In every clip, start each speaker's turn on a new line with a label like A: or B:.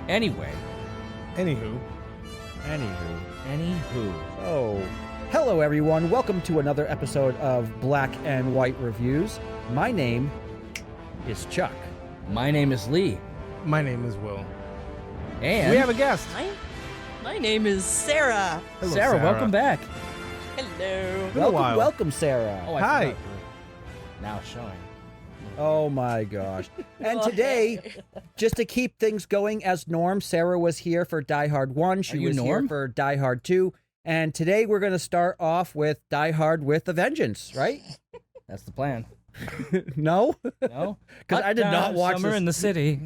A: Anyway.
B: Anywho.
C: Oh, hello everyone. Welcome to another episode of Black and White Reviews. My name is Chuck.
A: My name is Lee.
B: My name is Will.
A: And
B: we have a guest.
D: My name is Sarah.
B: Hello,
A: Sarah, welcome back.
D: Hello.
B: Been a while.
C: Welcome, Sarah.
A: Oh, I
B: Hi.
A: forgot. Now showing.
C: Oh my gosh. And
D: Oh,
C: today,
D: hey.
C: just to keep things going as Norm, Sarah was here for Die Hard 1. She
A: Are you
C: was here
A: Norm?
C: for Die Hard 2. And today we're going to start off with Die Hard with a Vengeance, right?
A: That's the plan.
C: No?
A: No?
C: Because I did not watch
A: Summer
C: this.
A: in the city.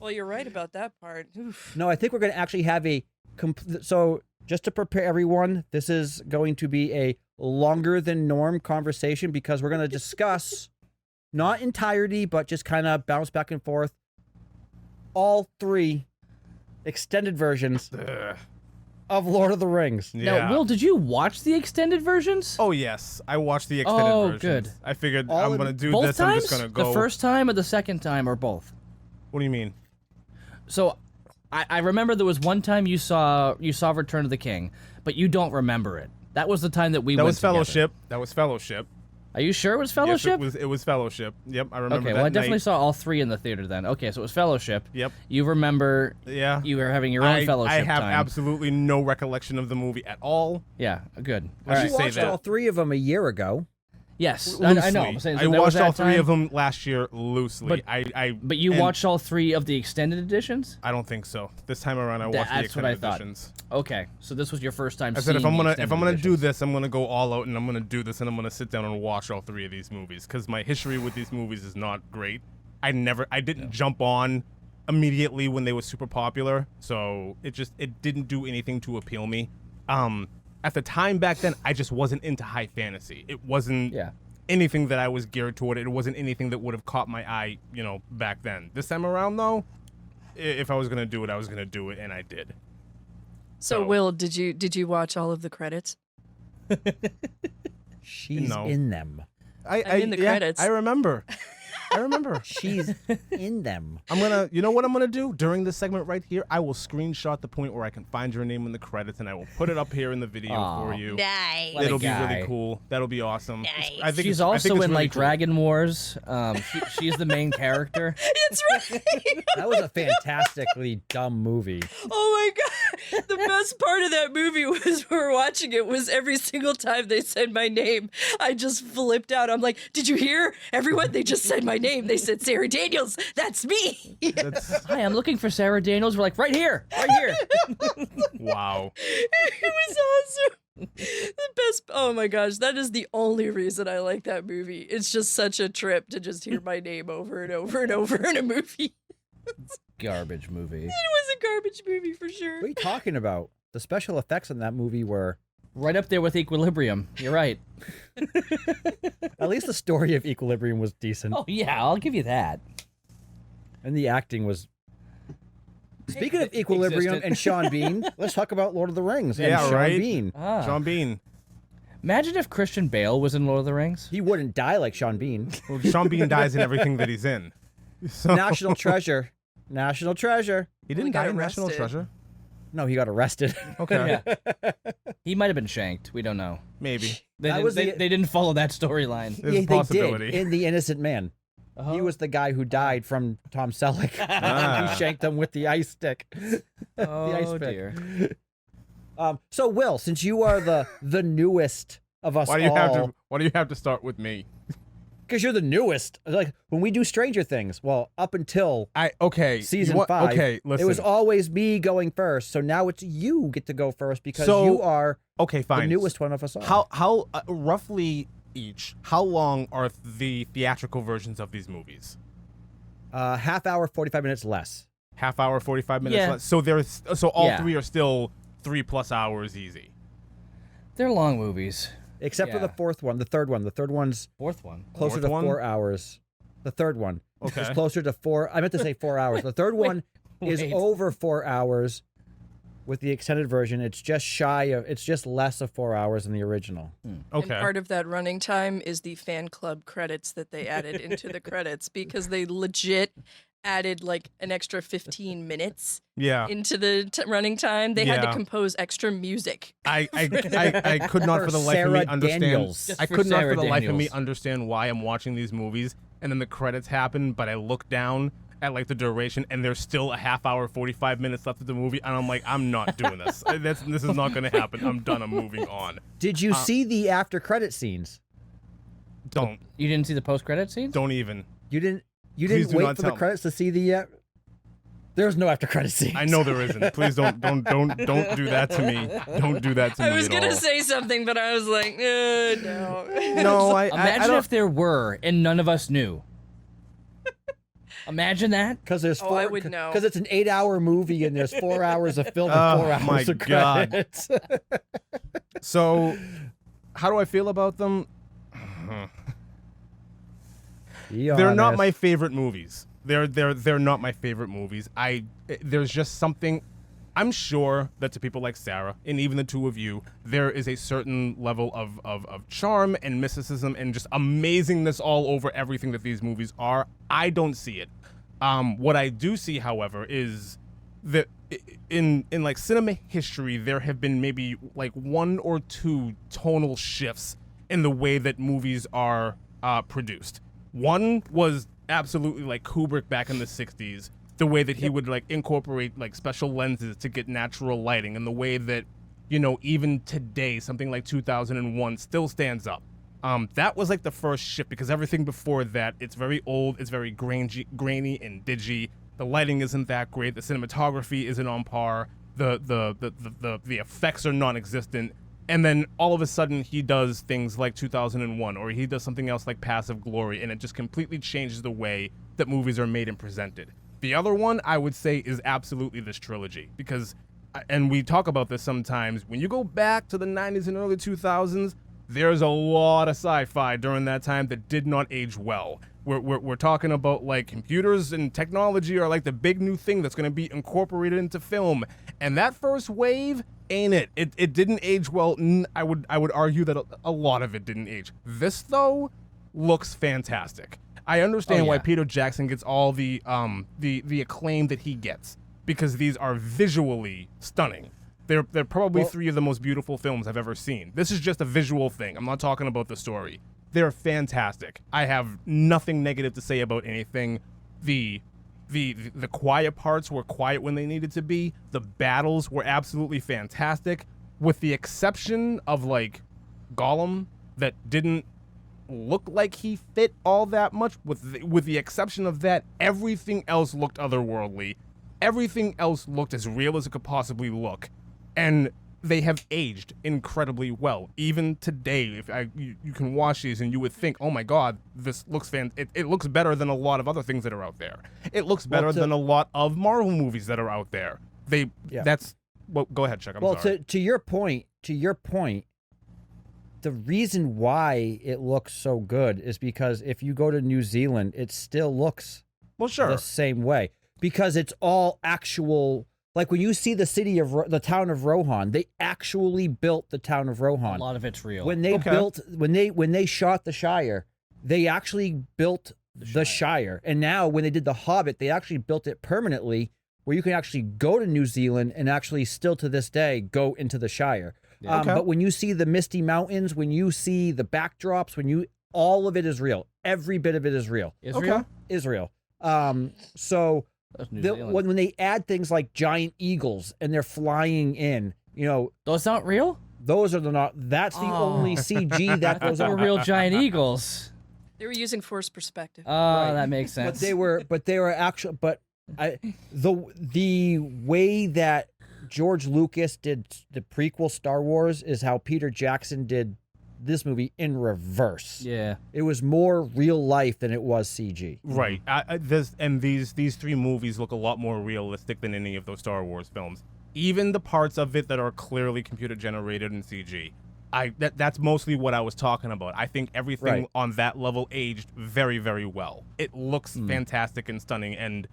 D: Well, you're right about that part. Oof.
C: No, I think we're going to actually have a... So just to prepare everyone, this is going to be a longer than norm conversation because we're going to discuss, not entirety, but just kind of bounce back and forth, all three extended versions of Lord of the Rings.
B: Yeah.
A: Now, Will, did you watch the extended versions?
B: Oh, yes. I watched the extended
A: Oh,
B: versions.
A: good.
B: I figured
C: All
B: I'm
C: in-
B: going to do
A: Both
B: this.
A: times?
B: I'm just going to go.
A: The first time or the second time or both?
B: What do you mean?
A: So, I remember there was one time you saw Return of the King, but you don't remember it. That was the time that we
B: That
A: went
B: was
A: together.
B: Fellowship. That was Fellowship.
A: Are you sure it was Fellowship?
B: Yes, it was Fellowship. Yep, I remember
A: Okay,
B: that
A: well, I definitely
B: night.
A: saw all three in the theater then. Okay, so it was Fellowship.
B: Yep.
A: You remember
B: Yeah.
A: you were having your own Fellowship
B: I have
A: time.
B: absolutely no recollection of the movie at all.
A: Yeah, good.
B: I
A: All
B: should
A: right.
C: You
B: say
C: watched
B: that.
C: all three of them a year ago.
A: Yes, I know. I'm
B: Loosely.
A: saying, so
B: I
A: there was
B: watched
A: that
B: all three
A: time,
B: of them last year loosely.
A: But you
B: and
A: watched all three of the extended editions?
B: I don't think so. This time around, I watched the
A: That's what I
B: extended
A: thought.
B: editions.
A: Okay, so this was your first time
B: I said
A: seeing
B: if I'm
A: the
B: gonna
A: extended
B: do
A: editions.
B: this, I'm gonna go all out and I'm gonna do this and I'm gonna sit down and watch all three of these movies because my history with these movies is not great. I didn't jump on immediately when they were super popular, so it didn't do anything to appeal me. At the time back then, I just wasn't into high fantasy. It wasn't anything that I was geared toward. It wasn't anything that would have caught my eye, back then. This time around, though, if I was gonna do it, I was gonna do it, and I did.
D: So,
B: So-
D: Will, did you watch all of the credits?
C: She's
B: No.
C: in them.
D: I'm in the credits.
B: I remember.
C: She's in them.
B: You know what I'm gonna do during this segment right here? I will screenshot the point where I can find your name in the credits, and I will put it up here in the video for you.
D: Nice.
A: What a
B: It'll be
A: guy.
B: really cool. That'll be awesome.
D: Nice.
B: I think
A: She's
B: I think
A: also
B: it's
A: in
B: really
A: like
B: cool.
A: Dragon Wars. She's the main character.
D: It's right.
C: That was a fantastically dumb movie.
D: Oh my god! The best part of that movie was we were watching it was every single time they said my name, I just flipped out. I'm like, "Did you hear? Everyone, they just said my name. They said Sarah Daniels. That's me."
B: That's,
A: Hi, I'm looking for Sarah Daniels. We're like, right here.
B: wow.
D: It was awesome. The best. Oh my gosh, that is the only reason I like that movie. It's just such a trip to just hear my name over and over and over in a movie.
A: Garbage movie.
D: It was a garbage movie for sure.
C: What are you talking about? The special effects in that movie were...
A: Right up there with Equilibrium. You're right.
C: At least the story of Equilibrium was decent.
A: Oh, yeah, I'll give you that.
C: And the acting was... Speaking of Equilibrium
A: Existent.
C: and Sean Bean, let's talk about Lord of the Rings and
B: Yeah,
C: Sean
B: right?
C: Bean.
A: Ah.
B: Sean Bean.
A: Imagine if Christian Bale was in Lord of the Rings.
C: He wouldn't die like Sean Bean.
B: Well, Sean Bean dies in everything that he's in. So,
C: National treasure. National treasure.
B: he didn't
D: got
B: die in National
D: arrested.
B: Treasure.
C: No, he got arrested.
B: Okay,
A: He might have been shanked. We don't know.
B: maybe.
A: They
C: That
A: didn't,
C: was
A: they,
C: the-
A: they didn't follow that storyline.
B: There's
C: Yeah,
B: a
C: they
B: possibility.
C: did in The Innocent Man. He was the guy who died from Tom Selleck.
B: Ah.
C: He shanked him with the ice stick.
A: Oh,
C: ice pick.
A: dear.
C: So, Will, since you are the newest of us
B: Why do you have
C: all,
B: to? Why do you have to start with me?
C: because you're the newest. Like when we do Stranger Things, well, up until season 5,
B: Okay, listen.
C: it was always me going first. So now it's you get to go first because
B: So,
C: you are
B: okay, fine.
C: the newest one of us all.
B: How roughly each? How long are the theatrical versions of these movies?
C: Half hour, 45 minutes less.
B: Half hour, 45 minutes.
A: Yeah.
B: Less. So all
A: Yeah.
B: three are still 3+ hours easy.
A: They're long movies.
C: Except for the
A: Yeah.
C: fourth one, the third one. The third one's
A: Fourth one.
C: closer
B: Fourth
C: to
B: one?
C: 4 hours. The third one
B: Okay.
C: is closer to 4. I meant to say 4 hours. The third one is
A: wait.
C: over 4 hours. With the extended version, it's just less of 4 hours than the original.
B: Okay.
D: And part of that running time is the fan club credits that they added into the credits because they legit added like an extra 15 minutes
B: Yeah.
D: into the running time. They had to
B: Yeah.
D: compose extra music.
B: I could not for the life of me
C: Sarah
B: understand.
C: Daniels.
A: Just
B: I
A: for
B: could not
A: Sarah
B: for the life of me
A: Daniels.
B: understand why I'm watching these movies and then the credits happen, but I look down at like the duration and there's still a half hour, 45 minutes left of the movie, and I'm like, I'm not doing this. This is not going to happen. I'm done. I'm moving on.
C: Did you see the after credit scenes?
B: Don't
A: You didn't see the post-credit scenes?
B: don't even.
C: You didn't. You
B: Please
C: didn't
B: do
C: wait
B: not
C: for the
B: tell me.
C: credits to see the. There's no after credit scenes.
B: I know there isn't. Please don't do that to me. Don't do that to me.
D: I was
B: at
D: gonna
B: all.
D: say something, but I was like, no.
B: No,
A: Imagine
B: don't,
A: if there were and none of us knew. Imagine that.
C: Because there's
D: Oh,
C: four.
D: I would know.
C: Because it's an 8-hour movie and there's 4 hours of film and 4
B: Oh,
C: hours
B: my
C: of
B: God.
C: credits.
B: So, how do I feel about them?
C: Be
B: They're not
C: honest.
B: my favorite movies. They're not my favorite movies. There's just something. I'm sure that to people like Sarah and even the two of you, there is a certain level of charm and mysticism and just amazingness all over everything that these movies are. I don't see it. What I do see, however, is that in like cinema history, there have been maybe like 1 or 2 tonal shifts in the way that movies are produced. One was absolutely like Kubrick back in the 60s, the way that he would like incorporate like special lenses to get natural lighting, and the way that, you know, even today something like 2001 still stands up. That was like the first shift, because everything before that, it's very old, it's very grainy and dingy. The lighting isn't that great, the cinematography isn't on par, the effects are non-existent. And then all of a sudden he does things like 2001, or he does something else like Passive Glory, and it just completely changes the way that movies are made and presented. The other one I would say is absolutely this trilogy, because, and we talk about this sometimes, when you go back to the 90s and early 2000s, there's a lot of sci-fi during that time that did not age well. We're talking about like computers and technology are like the big new thing that's going to be incorporated into film, and that first wave ain't it. It didn't age well. I would argue that a lot of it didn't age. This though looks fantastic. I understand why Peter Jackson gets all the acclaim that he gets, because these are visually stunning. They're probably 3 of the most beautiful films I've ever seen. This is just a visual thing. I'm not talking about the story. They're fantastic. I have nothing negative to say about anything. The quiet parts were quiet when they needed to be. The battles were absolutely fantastic, with the exception of like Gollum, that didn't look like he fit all that much. With the exception of that, everything else looked otherworldly. Everything else looked as real as it could possibly look, and they have aged incredibly well. Even today, if you can watch these and you would think, oh my God, this looks it looks better than a lot of other things that are out there. It looks better than a lot of Marvel movies that are out there. That's well. Go ahead, Chuck. I'm sorry.
C: to your point, the reason why it looks so good is because if you go to New Zealand, it still looks
B: Well, sure.
C: the same way, because it's all actual. Like when you see the town of Rohan, they actually built the town of Rohan.
A: A lot of it's real.
C: When they when they shot the Shire, they actually built the Shire. And now when they did the Hobbit, they actually built it permanently, where you can actually go to New Zealand and actually still to this day go into the Shire. But when you see the Misty Mountains, when you see the backdrops, all of it is real. Every bit of it is real.
A: Israel?
C: Israel. So
A: That's New Zealand.
C: when they add things like giant eagles and they're flying in,
A: Those aren't real?
C: those are that's the only CG that goes
A: Those are
C: on.
A: real giant eagles.
D: They were using forced perspective.
A: Oh, that makes sense.
C: But they were actual. But the way that George Lucas did the prequel Star Wars is how Peter Jackson did this movie in reverse.
A: Yeah.
C: It was more real life than it was CG.
B: Right. These 3 movies look a lot more realistic than any of those Star Wars films. Even the parts of it that are clearly computer generated in CG. That's mostly what I was talking about. I think everything on that level aged very, very well. It looks fantastic and stunning, and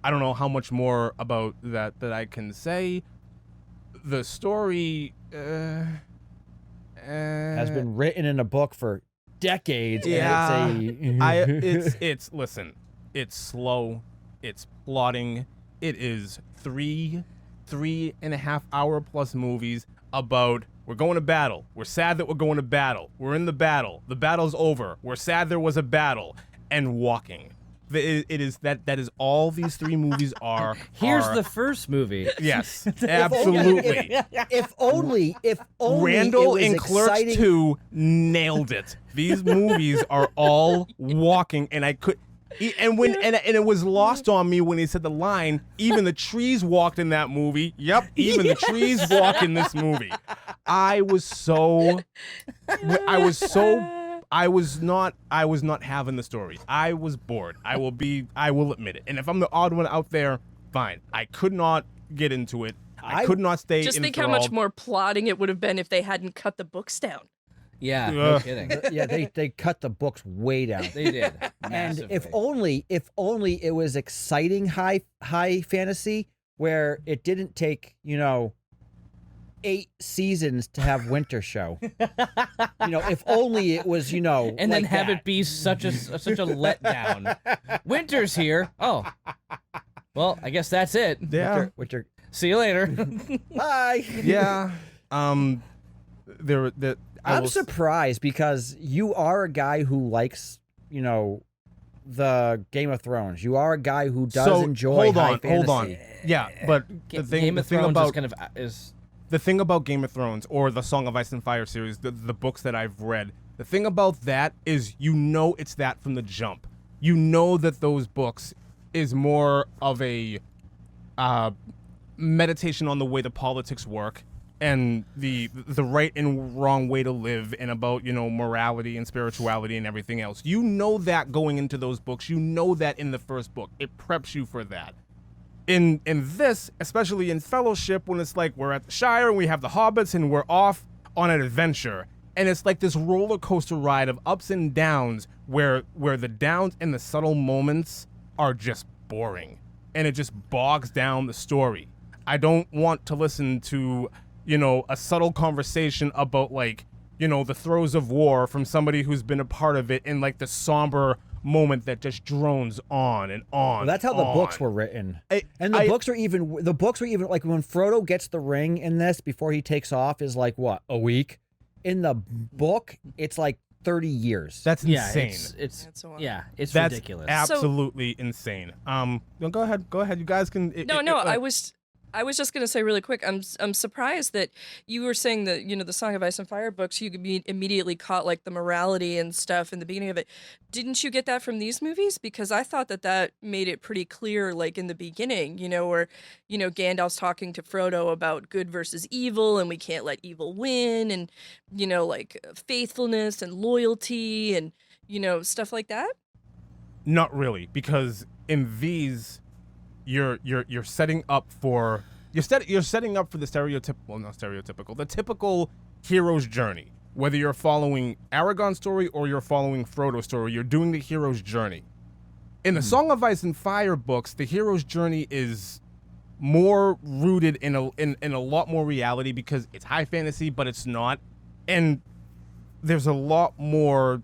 B: I don't know how much more about that I can say. The story
C: Has been written in a book for decades.
B: Yeah.
C: And
B: Listen, it's slow, it's plotting. It is 3.5 hour plus movies about we're going to battle. We're sad that we're going to battle. We're in the battle. The battle's over. We're sad there was a battle. And walking. It is that is all these 3 movies are.
A: Here's the first movie.
B: Yes, absolutely.
C: If only
B: Randall
C: it was
B: and Clerks
C: exciting.
B: 2 nailed it. These movies are all walking, and I could. And it was lost on me when he said the line, even the trees walked in that movie. Yep, even the trees walk in this movie. I was not having the story. I was bored. I will admit it. And if I'm the odd one out there, fine. I could not get into it. I could not stay
D: Just think how much more plotting it would have been if they hadn't cut the books down.
A: Yeah, no
B: Ugh.
A: kidding.
C: Yeah, they cut the books way down.
A: They did.
C: And if
A: Massively.
C: only it was exciting high fantasy where it didn't take, 8 seasons to have winter show. If only it was,
A: and then
C: like
A: have
C: that.
A: it be such a letdown. Winter's here. Oh, well, I guess that's it.
B: Yeah.
C: Winter.
A: See you later.
C: Bye.
B: Yeah.
C: I'm surprised because you are a guy who likes, the Game of Thrones. You are a guy who does enjoy high fantasy.
B: Hold on. Yeah, but the
A: Game of
B: thing
A: Thrones
B: about
A: is kind of is.
B: the thing about Game of Thrones or the Song of Ice and Fire series, the books that I've read, the thing about that is it's that from the jump. You know that those books is more of a meditation on the way the politics work and the right and wrong way to live and about, morality and spirituality and everything else. You know that going into those books. You know that in the first book. It preps you for that. In this, especially in Fellowship, when it's like we're at the Shire and we have the hobbits and we're off on an adventure, and it's like this roller coaster ride of ups and downs where the downs and the subtle moments are just boring and it just bogs down the story. I don't want to listen to, a subtle conversation about the throes of war from somebody who's been a part of it in like the somber moment that just drones on and on.
C: Well, that's how the books were written. The books are even like when Frodo gets the ring in this before he takes off is like what, a week? In the book, it's like 30 years.
B: That's insane.
D: That's a lot.
A: It's
B: That's
A: ridiculous.
B: absolutely insane. No, go ahead. You guys can.
D: I was just gonna say really quick. I'm surprised that you were saying that the Song of Ice and Fire books you could be immediately caught like the morality and stuff in the beginning of it. Didn't you get that from these movies? Because I thought that made it pretty clear, like in the beginning, where Gandalf's talking to Frodo about good versus evil, and we can't let evil win, and like faithfulness and loyalty and stuff like that.
B: Not really, because in these, you're setting up for the typical hero's journey. Whether you're following Aragorn's story or you're following Frodo's story, you're doing the hero's journey. In the Song of Ice and Fire books, the hero's journey is more rooted in a lot more reality because it's high fantasy, but it's not, and there's a lot more.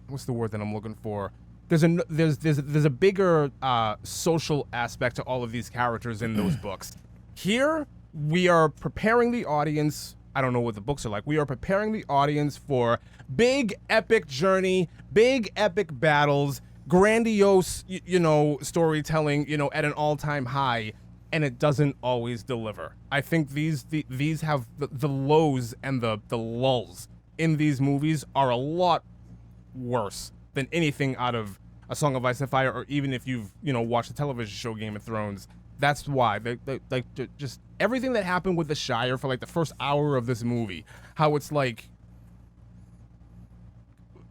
B: What's the word that I'm looking for? There's a bigger social aspect to all of these characters in those books. Here, we are preparing the audience. I don't know what the books are like. We are preparing the audience for big epic journey, big epic battles, grandiose, storytelling, at an all-time high, and it doesn't always deliver. I think these have the lows and the lulls in these movies are a lot worse than anything out of A Song of Ice and Fire, or even if you've watched the television show Game of Thrones. That's why just everything that happened with the Shire for like the first hour of this movie, how it's like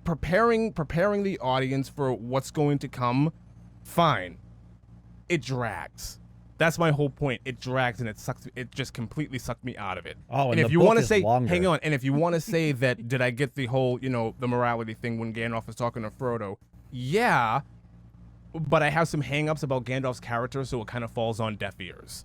B: preparing the audience for what's going to come. Fine, it drags. That's my whole point. It drags and it sucks. It just completely sucked me out of it.
C: Oh,
B: and
C: the
B: if you
C: book
B: want to
C: is
B: say,
C: longer.
B: hang on, and if you want to say that, did I get the whole, the morality thing when Gandalf was talking to Frodo? Yeah, but I have some hang-ups about Gandalf's character, so it kind of falls on deaf ears.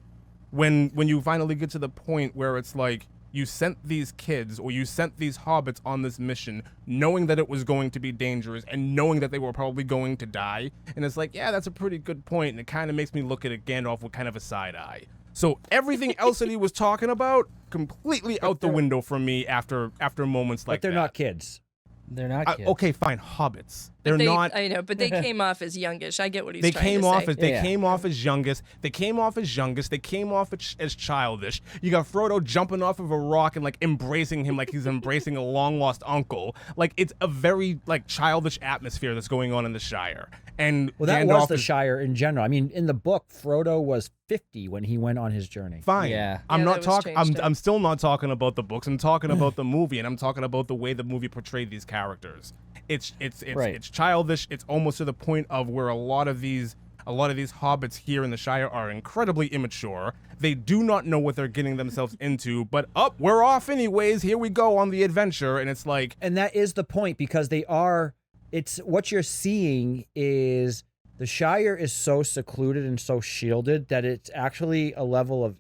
B: When you finally get to the point where it's like, you sent these kids or you sent these hobbits on this mission knowing that it was going to be dangerous and knowing that they were probably going to die. And it's like, yeah, that's a pretty good point. And it kind of makes me look at Gandalf with kind of a side eye. So everything else that he was talking about, completely out the window for me after moments like that.
C: But they're not kids.
A: They're not kids.
B: Okay, fine, hobbits.
D: But
B: They're not.
D: I know, but they came off as youngish. I get what he's
B: They
D: trying
B: came
D: to
B: off
D: say.
B: as came off as youngest. They came off as youngest. They came off as childish. You got Frodo jumping off of a rock and like embracing him like he's embracing a long lost uncle. Like it's a very like childish atmosphere that's going on in the Shire. And
C: Well, that
B: Gandalf
C: was the
B: is
C: Shire in general. I mean, in the book, Frodo was 50 when he went on his journey.
B: fine.
A: Yeah.
B: I'm
D: Yeah,
B: not
D: that was
B: talking.
D: changed up.
B: I'm still not talking about the books. I'm talking about the movie, and I'm talking about the way the movie portrayed these characters. It's
A: Right.
B: it's childish. It's almost to the point of where a lot of these hobbits here in the Shire are incredibly immature. They do not know what they're getting themselves into, but we're off anyways. Here we go on the adventure, and it's like,
C: And that is the point, because it's what you're seeing is the Shire is so secluded and so shielded that it's actually a level of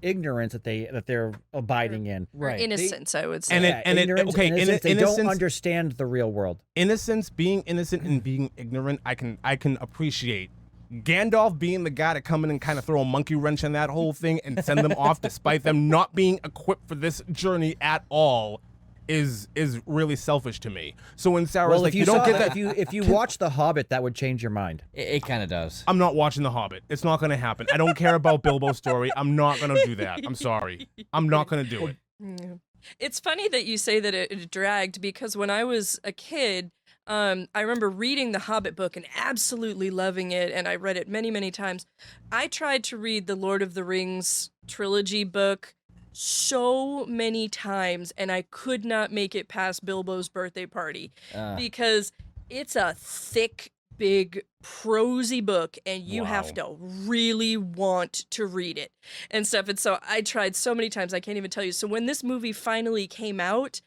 C: ignorance that they're abiding in.
D: Or innocence, I would say.
B: And
C: Innocence, they don't
B: innocence-
C: understand the real world.
B: innocence, being innocent and being ignorant, I can appreciate. Gandalf being the guy to come in and kind of throw a monkey wrench in that whole thing and send them off despite them not being equipped for this journey at all is really selfish to me. So when Sarah's
C: Well,
B: like,
C: if
B: you
C: you
B: don't
C: saw
B: get
C: that,
B: that,
C: if you watch The Hobbit, that would change your mind.
A: It kind of does.
B: I'm not watching The Hobbit. It's not going to happen. I don't care about Bilbo's story. I'm not going to do that. I'm sorry. I'm not going to do it.
D: Yeah. It's funny that you say that it dragged, because when I was a kid, I remember reading the Hobbit book and absolutely loving it, and I read it many, many times. I tried to read the Lord of the Rings trilogy book so many times, and I could not make it past Bilbo's birthday party because it's a thick, big, prosy book, and you have to really want to read it and stuff. And so I tried so many times, I can't even tell you. So when this movie finally came out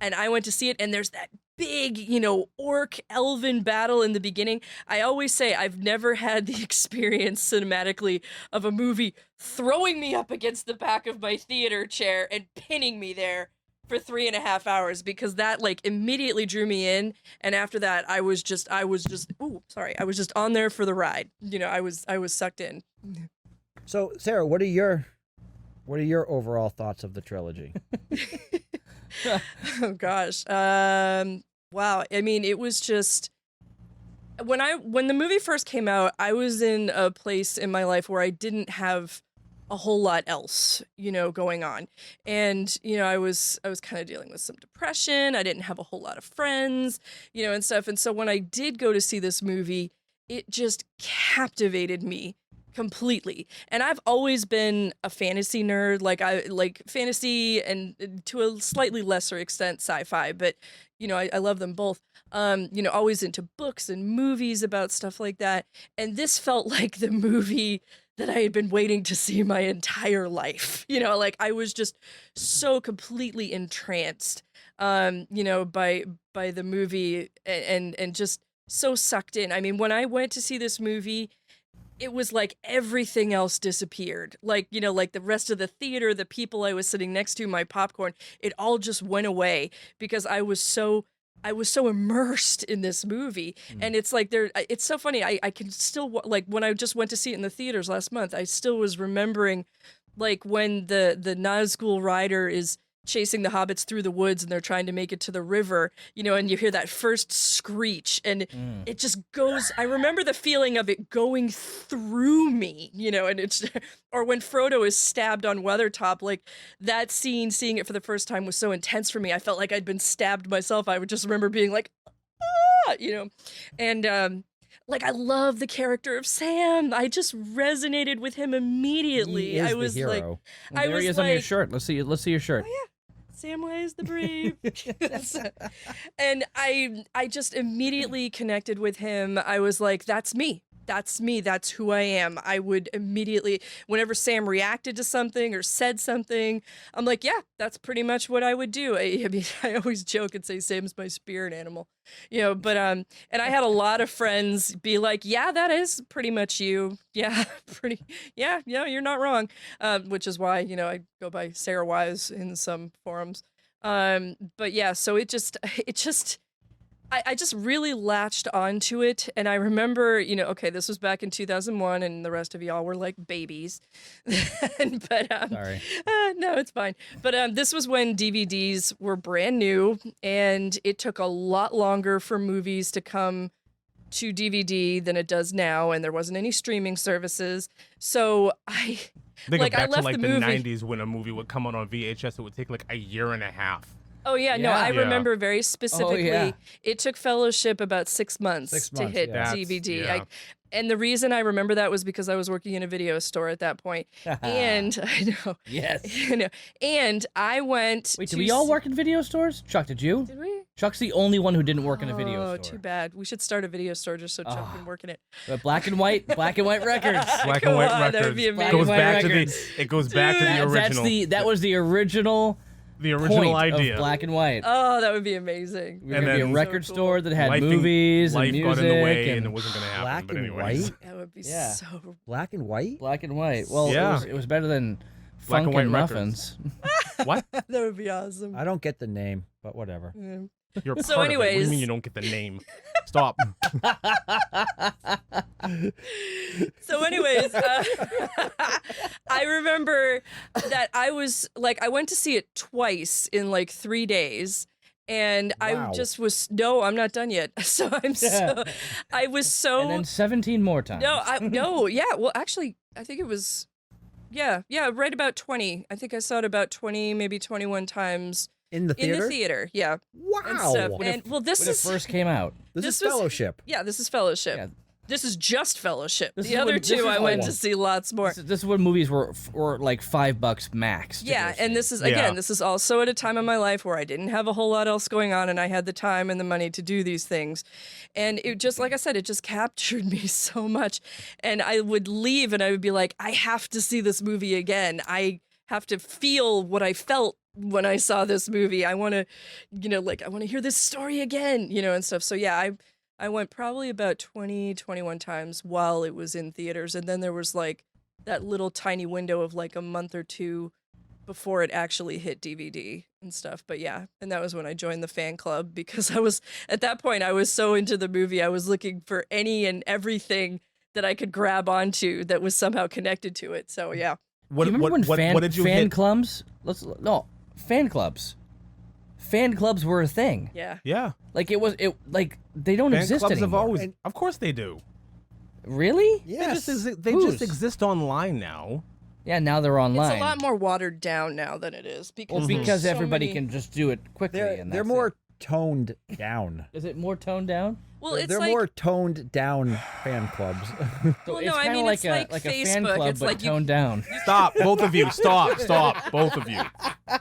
D: and I went to see it, and there's that big, orc elven battle in the beginning, I always say I've never had the experience cinematically of a movie throwing me up against the back of my theater chair and pinning me there for 3.5 hours, because that immediately drew me in. And after that, I was just on there for the ride. I was sucked in.
C: So, Sarah, what are your overall thoughts of the trilogy?
D: Oh gosh. Wow. I mean, it was just when the movie first came out, I was in a place in my life where I didn't have a whole lot else, going on. And, I was kind of dealing with some depression. I didn't have a whole lot of friends, and stuff. And so when I did go to see this movie, it just captivated me completely. And I've always been a fantasy nerd. I like fantasy, and to a slightly lesser extent sci-fi, but I love them both. Always into books and movies about stuff like that. And this felt like the movie that I had been waiting to see my entire life. I was just so completely entranced by the movie, and just so sucked in. I mean, when I went to see this movie, it was like everything else disappeared. Like the rest of the theater, the people I was sitting next to, my popcorn, it all just went away, because I was so immersed in this movie. And it's like it's so funny. I can still, when I just went to see it in the theaters last month, I still was remembering when the Nazgul rider is chasing the hobbits through the woods and they're trying to make it to the river, and you hear that first screech, and it just goes, I remember the feeling of it going through me, and it's, or when Frodo is stabbed on Weathertop, that scene, seeing it for the first time was so intense for me. I felt like I'd been stabbed myself. I would just remember being like, and, I love the character of Sam. I just resonated with him immediately.
C: He is
D: I was
C: the hero.
A: Well,
D: I
A: there
D: was
A: he is on your shirt. Let's see your shirt.
D: Oh, yeah. Samwise the Brave. And I just immediately connected with him. I was like, that's me. that's me. That's who I am. I would immediately, whenever Sam reacted to something or said something, I'm like, yeah, that's pretty much what I would do. I mean, I always joke and say Sam's my spirit animal, but and I had a lot of friends be like, yeah, that is pretty much you. Yeah, you're not wrong. Which is why, I go by Sarah Wise in some forums. But yeah, so it just I just really latched onto it. And I remember, okay, this was back in 2001 and the rest of y'all were like babies.
A: Sorry.
D: No, it's fine. But this was when DVDs were brand new and it took a lot longer for movies to come to DVD than it does now. And there wasn't any streaming services. So I
B: Think
D: I
B: back
D: left
B: to
D: the
B: the
D: movie.
B: 90s when a movie would come out on VHS, it would take like a year and a half.
D: Oh, yeah. No,
A: Yeah.
D: I
B: Yeah.
D: remember very specifically.
A: yeah.
D: It took Fellowship about 6 months,
C: 6
D: to
C: months,
D: hit
C: yeah.
D: DVD.
B: Yeah.
D: And the reason I remember that was because I was working in a video store at that point. And I know.
A: Yes.
D: And I went.
A: Wait,
D: to
A: did we all
D: s-
A: work in video stores? Chuck, did you?
D: Did we?
A: Chuck's the only one who didn't work in a video
D: Oh,
A: store.
D: too bad. We should start a video store just so Chuck
A: Ah.
D: can work in it.
A: But black and white records.
B: Black
D: Come
B: and white
D: on,
B: records.
D: that would be
A: Black
B: Goes
A: and white
B: back to
A: records.
B: it goes back to the original.
A: That was the original
B: original
A: point
B: idea.
A: of black and white.
D: Oh, that would be amazing.
A: We were
B: And
A: gonna be a
B: then-
A: record
D: So
A: store that had
B: Life
A: movies
B: life
A: and music
B: got in the way,
A: and
B: and it wasn't going to happen.
C: Black
B: but
C: and
B: anyways.
C: white?
D: That would be
A: Yeah.
D: so.
C: Black and white?
A: black and white. Well,
B: Yeah.
A: it was better than
B: Black and
A: Funk and
B: white records.
A: Muffins.
B: What?
D: That would be awesome.
C: I don't get the name, but whatever.
D: Yeah.
B: You're a
D: So
B: part of it. What do
D: anyways-
B: you mean you don't get the name? Stop.
D: So, anyways, I remember that I went to see it twice in like 3 days. And
C: Wow.
D: I just was, no, I'm not done yet. So I was so,
A: And then 17 more times.
D: yeah. Well, actually, I think it was, yeah, right about 20. I think I saw it about 20, maybe 21 times
C: In the theater?
D: in the theater. Yeah. And
C: Wow.
D: stuff. And well, this
A: When it
D: is,
A: first came out.
C: This
D: this
C: is
D: was-
C: Fellowship.
D: yeah, this is Fellowship.
A: Yeah.
D: This is just Fellowship.
A: This
D: The
A: is
D: other
A: when- this
D: two
A: is
D: I went
A: all-
D: to see lots more.
A: This is when movies were like $5 max. to
D: Yeah,
A: go
D: and
A: see.
D: this is
B: Yeah.
D: again, this is also at a time in my life where I didn't have a whole lot else going on and I had the time and the money to do these things. And it just, like I said, it just captured me so much. And I would leave and I would be like, I have to see this movie again. I have to feel what I felt when I saw this movie. I want to, I want to hear this story again, and stuff. So yeah, I went probably about 20, 21 times while it was in theaters. And then there was like that little tiny window of like a month or two before it actually hit DVD and stuff. But yeah, and that was when I joined the fan club because at that point, I was so into the movie. I was looking for any and everything that I could grab onto that was somehow connected to it. So yeah.
B: What,
A: Do you remember when
B: what did you
A: fan
B: hit?
A: clubs? Fan clubs. Fan clubs were a thing.
D: Yeah.
B: Yeah.
A: Like they don't
B: Fan
A: exist
B: clubs
A: anymore.
B: have always. Of course they do.
A: Really?
C: Yes.
B: They
A: Whose?
B: just exist online now.
A: Yeah, now they're online.
D: It's a lot more watered down now than it is because,
A: Well,
D: there's
A: because
D: so
A: everybody
D: many-
A: can just do it quickly.
C: They're,
A: and
C: they're
A: that's
C: more
A: it.
C: toned down.
A: Is it more toned down?
D: Well, it's
C: They're
D: like
C: more toned down fan clubs.
A: So
D: Well,
A: it's
D: no, I
A: kinda
D: mean,
A: like
D: it's like
A: a fan
D: Facebook.
A: club,
D: It's
A: but
D: like you-
A: toned down.
B: Stop, both of you. Stop, both of you.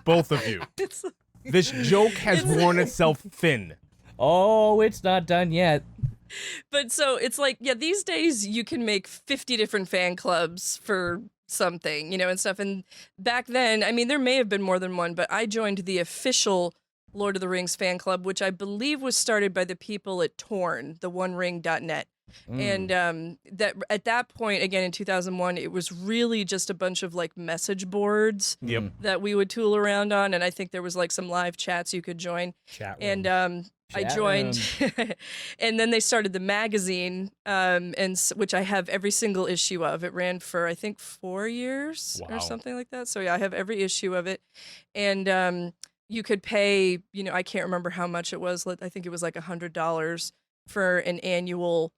B: Both of you.
D: it's
B: This joke has worn itself thin.
A: Oh, it's not done yet.
D: But so it's like, yeah, these days you can make 50 different fan clubs for something, and stuff. And back then, I mean, there may have been more than one, but I joined the official Lord of the Rings fan club, which I believe was started by the people at Torn, the OneRing.net. And that at that point, again in 2001, it was really just a bunch of like message boards
B: Yep.
D: that we would tool around on, and I think there was like some live chats you could join.
C: Chat
D: And
C: rooms.
D: I
A: Chat
D: joined, and then they started the magazine, which I have every single issue of. It ran for I think 4 years
B: Wow.
D: or something like that. So yeah, I have every issue of it, and you could pay. I can't remember how much it was. I think it was like $100 for an annual,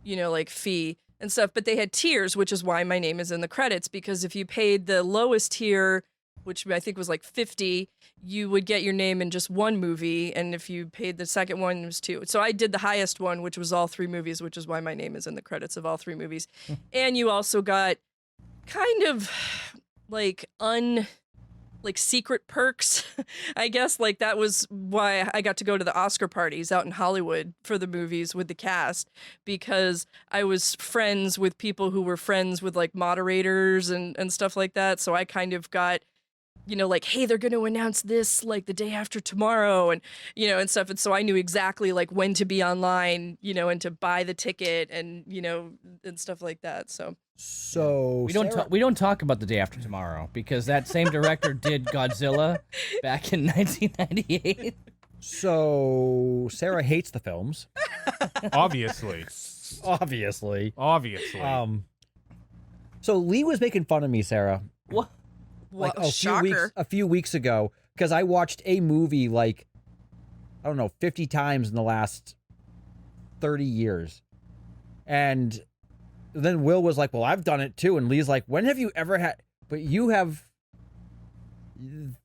D: like fee and stuff. But they had tiers, which is why my name is in the credits, because if you paid the lowest tier, which I think was like 50, you would get your name in just one movie. And if you paid the second one, it was 2. So I did the highest one, which was all 3 movies, which is why my name is in the credits of all 3 movies. And you also got kind of like like secret perks, I guess. Like that was why I got to go to the Oscar parties out in Hollywood for the movies with the cast, because I was friends with people who were friends with like moderators and stuff like that. So I kind of got, like, hey, they're going to announce this like the day after tomorrow and, and stuff. And so I knew exactly like when to be online, and to buy the ticket and, and stuff like that. So
A: we don't talk about the day after tomorrow because that same director did Godzilla back in 1998.
C: So Sarah hates the films.
B: Obviously.
C: So Lee was making fun of me, Sarah.
A: What?
C: Like
D: shocker.
C: a few weeks ago, because I watched a movie like, I don't know, 50 times in the last 30 years. And then Will was like, well, I've done it too. And Lee's like, when have you ever had, but you have,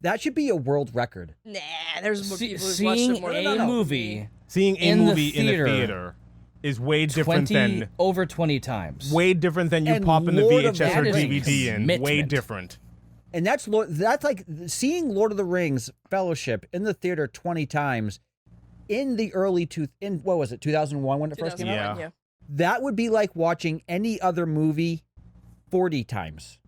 C: that should be a world record.
D: Nah, there's more people who've watched it more than
A: a
D: that.
A: movie
B: Seeing a
A: in
B: movie
A: the
B: in a
A: theater
B: theater is way different than
A: over 20 times.
B: way different than you
C: And
B: pop in the
C: Lord of
B: VHS or
A: the Rings.
B: DVD in. Way
A: Commitment.
B: different.
C: And that's like seeing Lord of the Rings Fellowship in the theater 20 times in the early what was it, 2001 when it first came out?
D: 2001,
B: Yeah.
C: That would be like watching any other movie 40 times.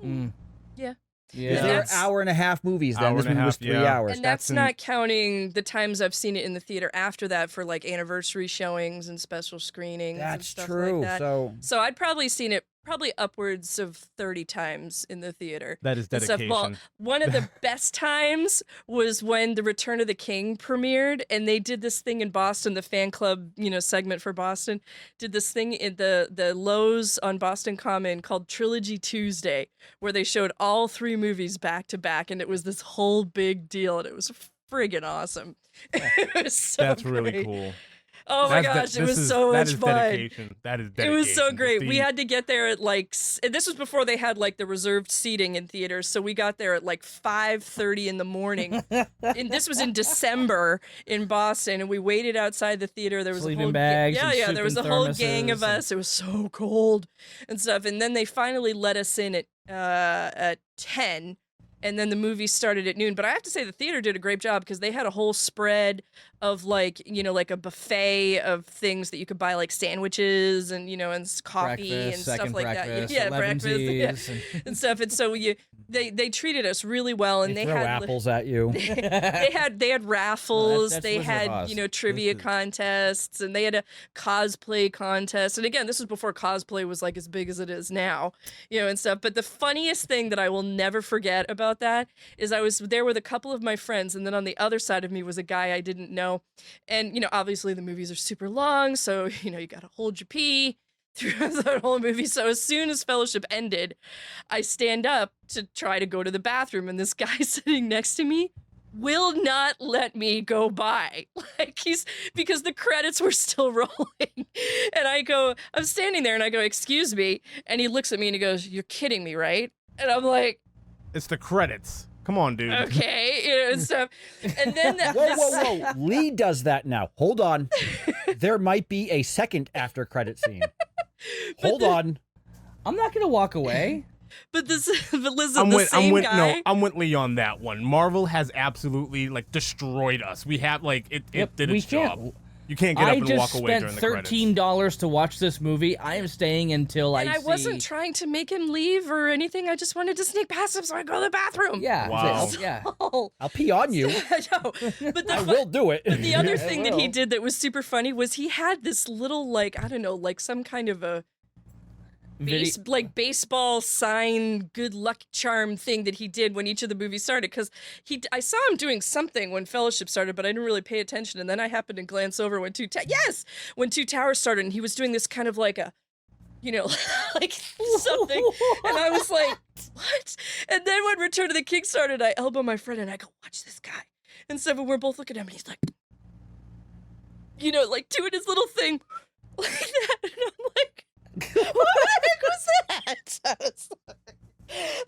A: Mm.
D: Yeah.
A: Yeah.
C: They're
D: that's-
C: hour and a half movies then.
B: Hour
C: This
B: and a
C: movie was
B: half,
C: 3
B: yeah.
C: hours.
D: And that's not counting the times I've seen it in the theater after that for like anniversary showings and special screenings and
C: That's
D: stuff
C: true.
D: like that.
C: So
D: I'd probably seen it probably upwards of 30 times in the theater.
B: That is
D: and stuff. Well,
B: dedication.
D: one of the best times was when The Return of the King premiered, and they did this thing in Boston, the fan club, segment for Boston, did this thing in the Lowe's on Boston Common called Trilogy Tuesday, where they showed all 3 movies back to back, and it was this whole big deal, and it was friggin' awesome. It was so
B: That's really
D: great.
B: cool.
D: Oh my
B: That's
D: gosh, it was so much fun.
B: Dedication. That is dedication.
D: It was so
B: To
D: great.
B: see-
D: We had to get there at like, and this was before they had like the reserved seating in theaters. So we got there at like 5:30 in the morning. And this was in December in Boston, and we waited outside the theater. There was
A: Sleeping
D: a whole
A: bags
D: yeah,
A: and
D: yeah.
A: soup
D: There was
A: and
D: a whole gang
A: thermoses
D: of us. It was so cold and stuff. And then they finally let us in at 10. And then the movie started at noon. But I have to say the theater did a great job because they had a whole spread of like, like a buffet of things that you could buy, like sandwiches and, and coffee
A: Breakfast,
D: and stuff
A: second
D: like
A: breakfast,
D: that. Yeah, breakfast
A: elevensies,
D: yeah, and stuff. And so they treated us really well. And
C: they
D: they
C: throw
D: had
C: apples at you.
D: they had raffles,
A: that's
D: they
A: Wizard of
D: had
A: Oz.
D: trivia
A: This is-
D: contests, and they had a cosplay contest. And again, this was before cosplay was like as big as it is now, and stuff. But the funniest thing that I will never forget about that is I was there with a couple of my friends, and then on the other side of me was a guy I didn't know. And obviously the movies are super long, so you got to hold your pee through the whole movie. So as soon as Fellowship ended, I stand up to try to go to the bathroom, and this guy sitting next to me will not let me go by. Like because the credits were still rolling. And I'm standing there and I go, "Excuse me." And he looks at me and he goes, "You're kidding me, right?" And I'm like,
B: It's the credits. Come on, dude.
D: "Okay," and stuff. And then
C: Whoa. Lee does that now. Hold on. There might be a second after credit scene. Hold on.
A: I'm not going to walk away.
D: But listen, the same guy.
B: I'm with Lee on that one. Marvel has absolutely like destroyed us. We have like it
A: Yep,
B: did
A: we
B: its job.
A: can't-
B: You can't get up
A: I
B: and walk
A: just
B: away
A: spent
B: during the credits.
A: $13 to watch this movie. I am staying until
D: And I
A: see.
D: wasn't trying to make him leave or anything. I just wanted to sneak past him so I go to the bathroom.
A: Yeah.
B: Wow.
A: Yeah.
D: Oh,
C: I'll pee on you.
D: I know. But
C: I will do it.
D: But the other
A: I
D: thing that he
A: will.
D: did that was super funny was he had this little, like, I don't know, like some kind of a baseball sign good luck charm thing that he did when each of the movies started, because I saw him doing something when Fellowship started, but I didn't really pay attention, and then I happened to glance over when Two Towers started, and he was doing this kind of like a like something, and I was like, what? And then when Return of the King started, I elbow my friend and I go, watch this guy. And so we're both looking at him and he's like, like doing his little thing like that, and I'm like, what the heck was that?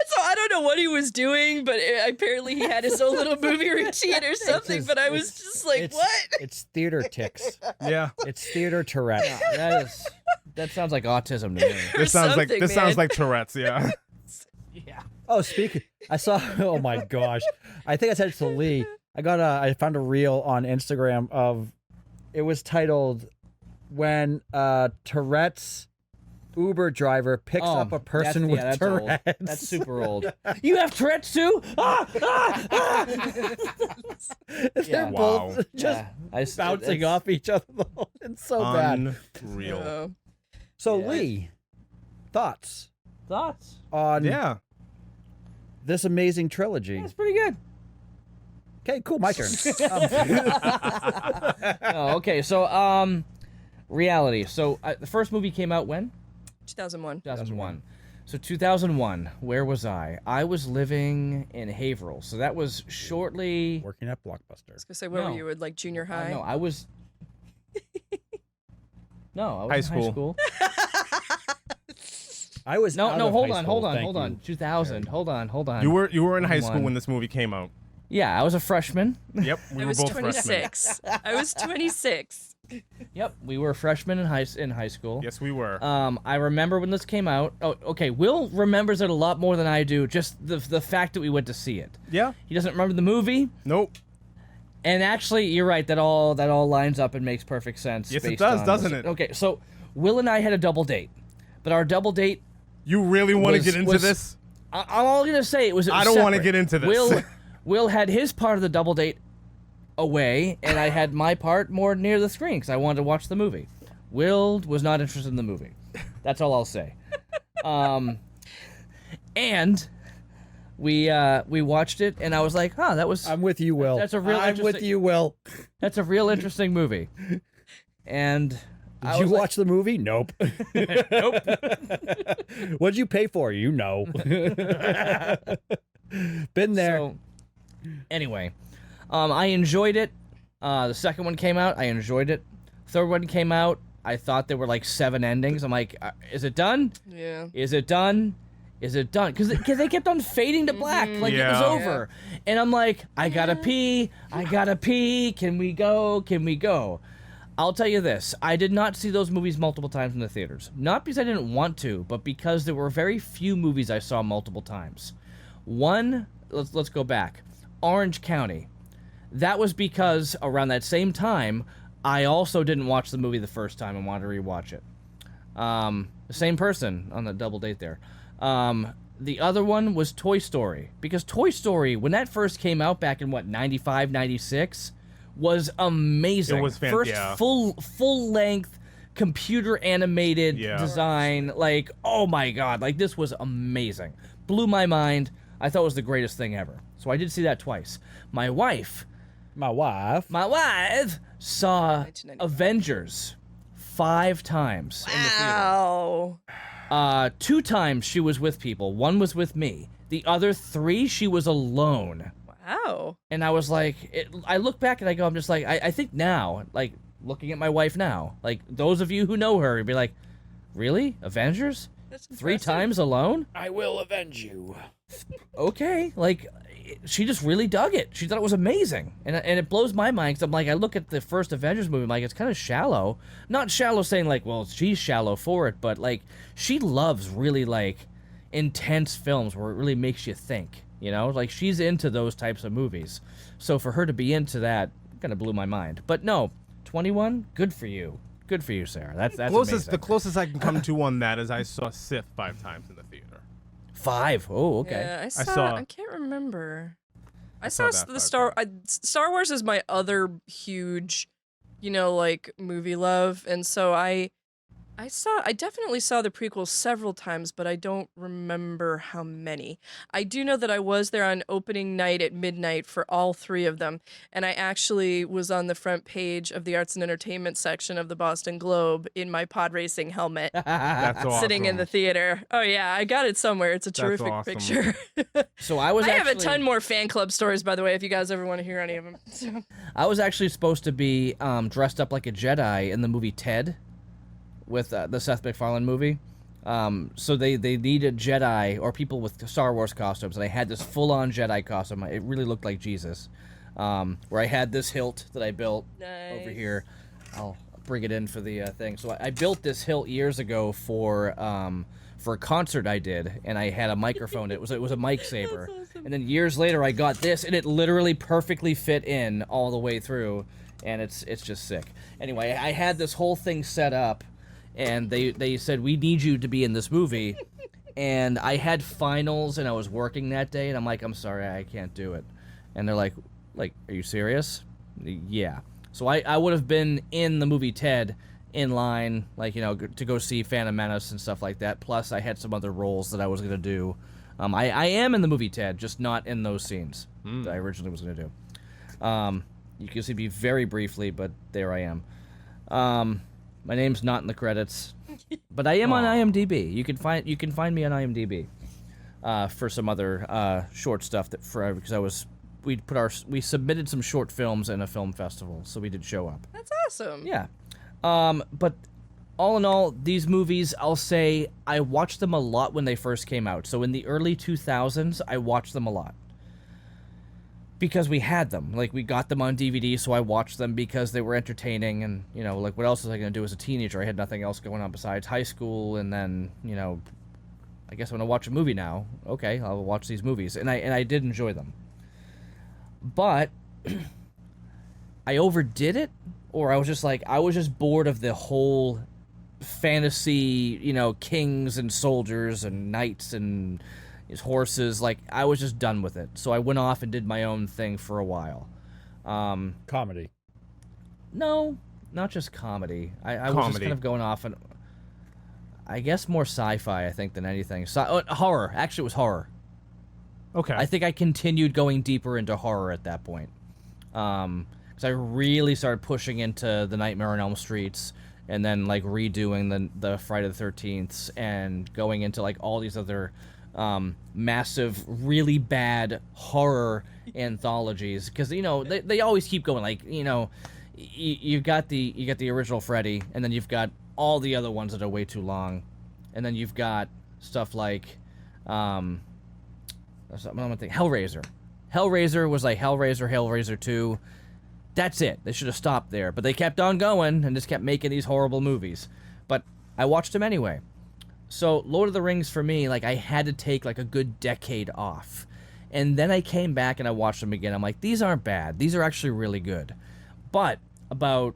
D: So I don't know what he was doing, but apparently he had his own little movie routine or something. But I was just like, what?
C: It's theater tics.
B: Yeah.
C: It's theater Tourette.
A: That sounds like autism to me.
B: This sounds
D: something,
B: like
D: man.
B: Tourette's, yeah.
A: Yeah.
C: Oh, speaking, I saw. Oh my gosh, I think I said it to Lee. I found a reel on Instagram of. It was titled, "When Tourette's Uber driver picks up a person with
A: that's
C: Tourette's."
A: Old. That's super old. You have Tourette's too? Ah, ah, ah.
C: They're
B: Wow.
C: both just bouncing
A: it's-
C: off each other. It's so bad.
B: Unreal.
D: Oh.
C: So
A: Yeah.
C: Lee, thoughts
A: Thoughts?
C: on
B: Yeah.
C: this amazing trilogy?
A: That's pretty good.
C: Okay, cool. My turn.
A: Oh, okay. So, reality. So, the first movie came out when?
D: 2001.
A: 2001. So 2001, where was I? I was living in Haverhill. So that was shortly.
C: Working at Blockbuster.
D: I was gonna say, where
A: No.
D: were you at, like junior high?
A: No, I was. No, I was
B: High
A: in
B: school.
A: high school.
C: I was
A: No,
C: out
A: no,
C: of
A: hold
C: high
A: on,
C: school,
A: hold on,
C: thank
A: hold
C: you.
A: on. 2000. Hold on.
B: You were in high school
A: 21.
B: when this movie came out.
A: Yeah, I was a freshman.
B: Yep, we
D: I
B: were
D: was
B: both freshmen.
D: 26. I was 26.
A: Yep, we were freshmen in high school.
B: Yes, we were.
A: I remember when this came out. Oh, okay. Will remembers it a lot more than I do. Just the fact that we went to see it.
B: Yeah.
A: He doesn't remember the movie.
B: Nope.
A: And actually, you're right. That all lines up and makes perfect sense.
B: Yes, it
A: based
B: does,
A: on
B: doesn't
A: this.
B: it?
A: Okay, so Will and I had a double date, but our double date.
B: You really want to
A: Was-
B: get into
A: was-
B: this?
A: I'm all gonna say it was.
B: I don't wanna
A: separate.
B: get into this.
A: Will had his part of the double date away, and I had my part more near the screen because I wanted to watch the movie. Will was not interested in the movie. That's all I'll say. And we watched it, and I was like, "Huh, that was
C: I'm with you, Will.
A: That's a real
C: I'm with
A: interesting-
C: you, Will.
A: that's a real interesting movie." And
C: Did you watch the movie? Nope.
A: Nope.
C: What'd you pay for? You know. Been there.
A: So, anyway, I enjoyed it. The second one came out. I enjoyed it. Third one came out. I thought there were like 7 endings. I'm like, is it done?
D: Yeah.
A: Is it done? Is it done? Because they kept on fading to black, like it was
B: Yeah.
A: over. And I'm like, I gotta pee. I gotta pee. Can we go? Can we go? I'll tell you this. I did not see those movies multiple times in the theaters. Not because I didn't want to, but because there were very few movies I saw multiple times. One, let's go back. Orange County. That was because around that same time, I also didn't watch the movie the first time and wanted to rewatch it. The same person on the double date there. The other one was Toy Story. Because Toy Story, when that first came out back in, 95, 96, was amazing.
B: It was
A: First
B: yeah.
A: full-length, computer-animated
B: Yeah.
A: design. Like, oh my god. Like, this was amazing. Blew my mind. I thought it was the greatest thing ever. So I did see that twice. My wife saw
D: 1995.
A: Avengers 5 times in the theater.
D: Wow.
A: 2 times she was with people. 1 was with me. The other 3 she was alone.
D: Wow.
A: And I was like, I look back and I go, I'm just like, I think now, like looking at my wife now, like those of you who know her, you'd be like, really? Avengers?
D: That's
A: 3
D: impressive.
A: times alone?
C: I will avenge you.
A: Okay, like she just really dug it. She thought it was amazing, and it blows my mind because I'm like, I look at the first Avengers movie, I'm like, it's kind of shallow. Not shallow saying like, well, she's shallow for it, but like she loves really like intense films where it really makes you think. You know, like she's into those types of movies. So for her to be into that, kind of blew my mind. But no, 21, good for you. Good for you, Sarah. That's amazing.
B: The closest I can come to on that is I saw Sith 5 times in the theater.
A: 5. Oh, okay.
D: Yeah,
B: saw-
D: I can't remember. I
B: saw
D: saw
B: that
D: the
B: 5
D: Star Wars is my other huge, like movie love, and so I definitely saw the prequels several times, but I don't remember how many. I do know that I was there on opening night at midnight for all 3 of them, and I actually was on the front page of the arts and entertainment section of the Boston Globe in my pod racing helmet,
B: That's awesome.
D: sitting in the theater. Oh yeah, I got it somewhere. It's a terrific
B: awesome.
D: picture.
A: So I was
D: I have a
A: actually,
D: ton more fan club stories, by the way, if you guys ever want to hear any of them. So.
A: I was actually supposed to be dressed up like a Jedi in the movie Ted, with the Seth MacFarlane movie. So they needed Jedi or people with Star Wars costumes, and I had this full-on Jedi costume. It really looked like Jesus, where I had this hilt that I built over
D: Nice.
A: here. I'll bring it in for the thing. So I built this hilt years ago for for a concert I did, and I had a microphone. It was a mic saver. And then years later, I got this, and it literally perfectly fit in all the way through, and it's just sick. Anyway, I had this whole thing set up, and they said, we need you to be in this movie. And I had finals, and I was working that day, and I'm like, I'm sorry, I can't do it. And they're like, are you serious? Yeah. So I would have been in the movie Ted, in line, like, to go see Phantom Menace and stuff like that. Plus, I had some other roles that I was going to do. I am in the movie Ted, just not in those scenes that I originally was going to do. You can see me very briefly, but there I am. My name's not in the credits, but I am on IMDb. You can find me on IMDb for some other short stuff because we submitted some short films in a film festival, so we did show up.
D: That's awesome.
A: Yeah. But all in all, these movies, I'll say I watched them a lot when they first came out. So in the early 2000s, I watched them a lot. Because we had them. Like, we got them on DVD, so I watched them because they were entertaining. And, like, what else was I going to do as a teenager? I had nothing else going on besides high school. And then, I guess I'm going to watch a movie now. Okay, I'll watch these movies. And I did enjoy them. But I overdid it, or I was just bored of the whole fantasy, kings and soldiers and knights and his horses. Like, I was just done with it. So I went off and did my own thing for a while.
C: Comedy.
A: No, not just comedy. I was just kind of going off, and I guess more sci-fi, I think, than anything. Horror. Actually, it was horror.
B: Okay.
A: I think I continued going deeper into horror at that point. Because I really started pushing into the Nightmare on Elm Streets, and then, like, redoing the Friday the 13th, and going into, like, all these other massive, really bad horror anthologies. Because, they always keep going. Like, you've got the original Freddy, and then you've got all the other ones that are way too long. And then you've got stuff like... Hellraiser. Hellraiser was like Hellraiser 2. That's it. They should have stopped there. But they kept on going and just kept making these horrible movies. But I watched them anyway. So Lord of the Rings, for me, like, I had to take like a good decade off. And then I came back and I watched them again. I'm like, these aren't bad. These are actually really good. But about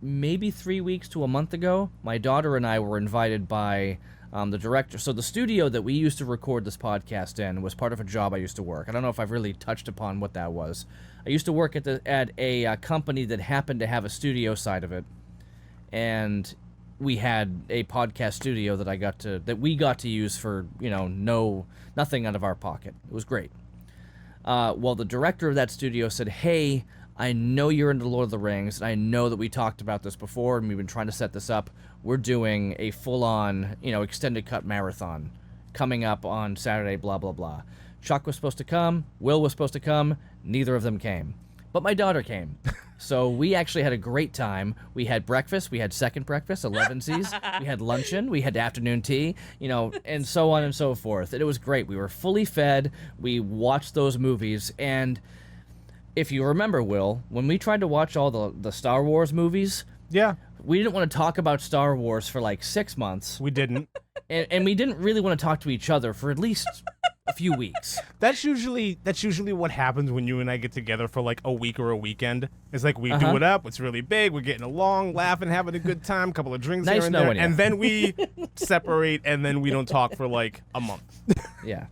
A: maybe 3 weeks to a month ago, my daughter and I were invited by... the director. So the studio that we used to record this podcast in was part of a job I used to work. I don't know if I've really touched upon what that was. I used to work at a company that happened to have a studio side of it, and we had a podcast studio that we got to use for nothing out of our pocket. It was great. Well, the director of that studio said, "Hey, I know you're into Lord of the Rings, and I know that we talked about this before, and we've been trying to set this up. We're doing a full-on, extended cut marathon coming up on Saturday, blah, blah, blah." Chuck was supposed to come. Will was supposed to come. Neither of them came. But my daughter came. So we actually had a great time. We had breakfast. We had second breakfast, 11sies. We had luncheon. We had afternoon tea, and so on and so forth. And it was great. We were fully fed. We watched those movies, and... if you remember, Will, when we tried to watch all the Star Wars movies,
B: Yeah.
A: we didn't want to talk about Star Wars for like 6 months,
B: We didn't.
A: and we didn't really want to talk to each other for at least a few weeks.
B: That's usually what happens when you and I get together for like a week or a weekend. It's like we do it up. It's really big. We're getting along, laughing, having a good time, couple of drinks
A: Nice
B: here and there,
A: knowing you.
B: and then we separate, and then we don't talk for like a month.
A: Yeah.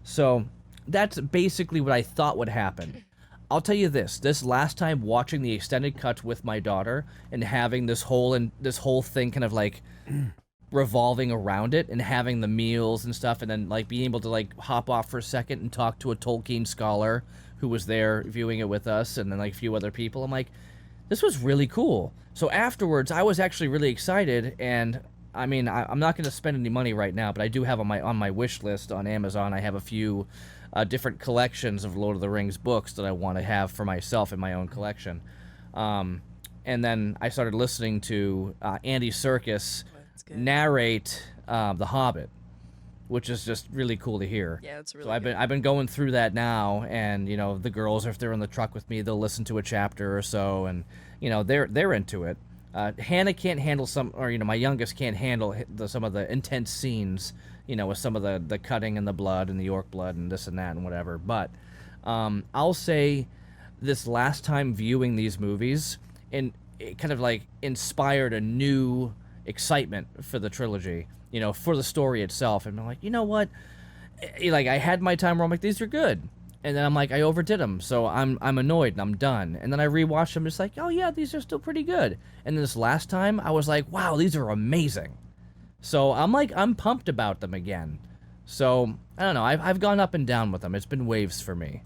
A: So that's basically what I thought would happen. I'll tell you this last time watching the extended cuts with my daughter and having this whole thing kind of like revolving around it, and having the meals and stuff, and then like being able to like hop off for a second and talk to a Tolkien scholar who was there viewing it with us, and then like a few other people. I'm like, this was really cool. So afterwards, I was actually really excited, and I mean, I'm not going to spend any money right now, but I do have on my wish list on Amazon, I have a few different collections of Lord of the Rings books that I want to have for myself in my own collection. And then I started listening to Andy Serkis narrate The Hobbit, which is just really cool to hear.
D: Yeah, it's really
A: so I've been going through that now, and the girls, if they're in the truck with me, they'll listen to a chapter or so, and they're into it. Hannah can't handle my youngest can't handle some of the intense scenes, with some of the cutting and the blood and the York blood and this and that and whatever. But I'll say this last time viewing these movies, and it kind of like inspired a new excitement for the trilogy, for the story itself. And I'm like, you know what? Like, I had my time where I'm like, these are good. And then I'm like, I overdid them, so I'm annoyed and I'm done. And then I rewatched them, just like, oh yeah, these are still pretty good. And this last time, I was like, wow, these are amazing. So I'm pumped about them again. So I don't know, I've gone up and down with them. It's been waves for me.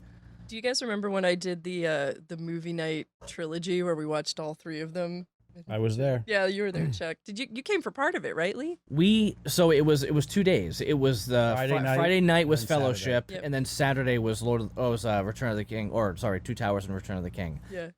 D: Do you guys remember when I did the movie night trilogy where we watched all 3 of them?
C: I was there.
D: Yeah, you were there, Chuck. You came for part of it, right, Lee?
A: So it was 2 days. It was the Friday night was
C: and
A: Fellowship,
D: Yep.
A: and then Saturday was Return of the King, or sorry, Two Towers and Return of the King.
D: Yeah.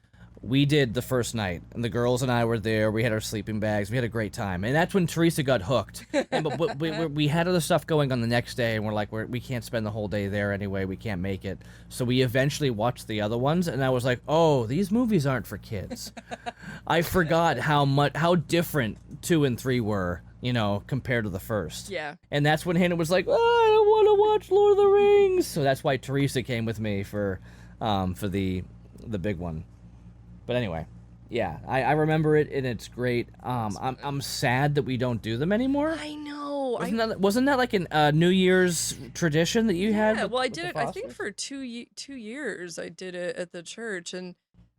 A: We did the first night, and the girls and I were there. We had our sleeping bags. We had a great time, and that's when Teresa got hooked. But we had other stuff going on the next day, and we're like, we can't spend the whole day there anyway. We can't make it. So we eventually watched the other ones, and I was like, oh, these movies aren't for kids. I forgot how different 2 and 3 were, compared to the first.
D: Yeah.
A: And that's when Hannah was like, oh, I don't want to watch Lord of the Rings. So that's why Teresa came with me for the big one. But anyway, yeah, I remember it, and it's great. I'm sad that we don't do them anymore.
D: I know.
A: Wasn't that like a New Year's tradition that you had?
D: Yeah, well, I
A: with
D: did
A: the
D: it, I think,
A: Fosters?
D: for 2 years. I did it at the church, and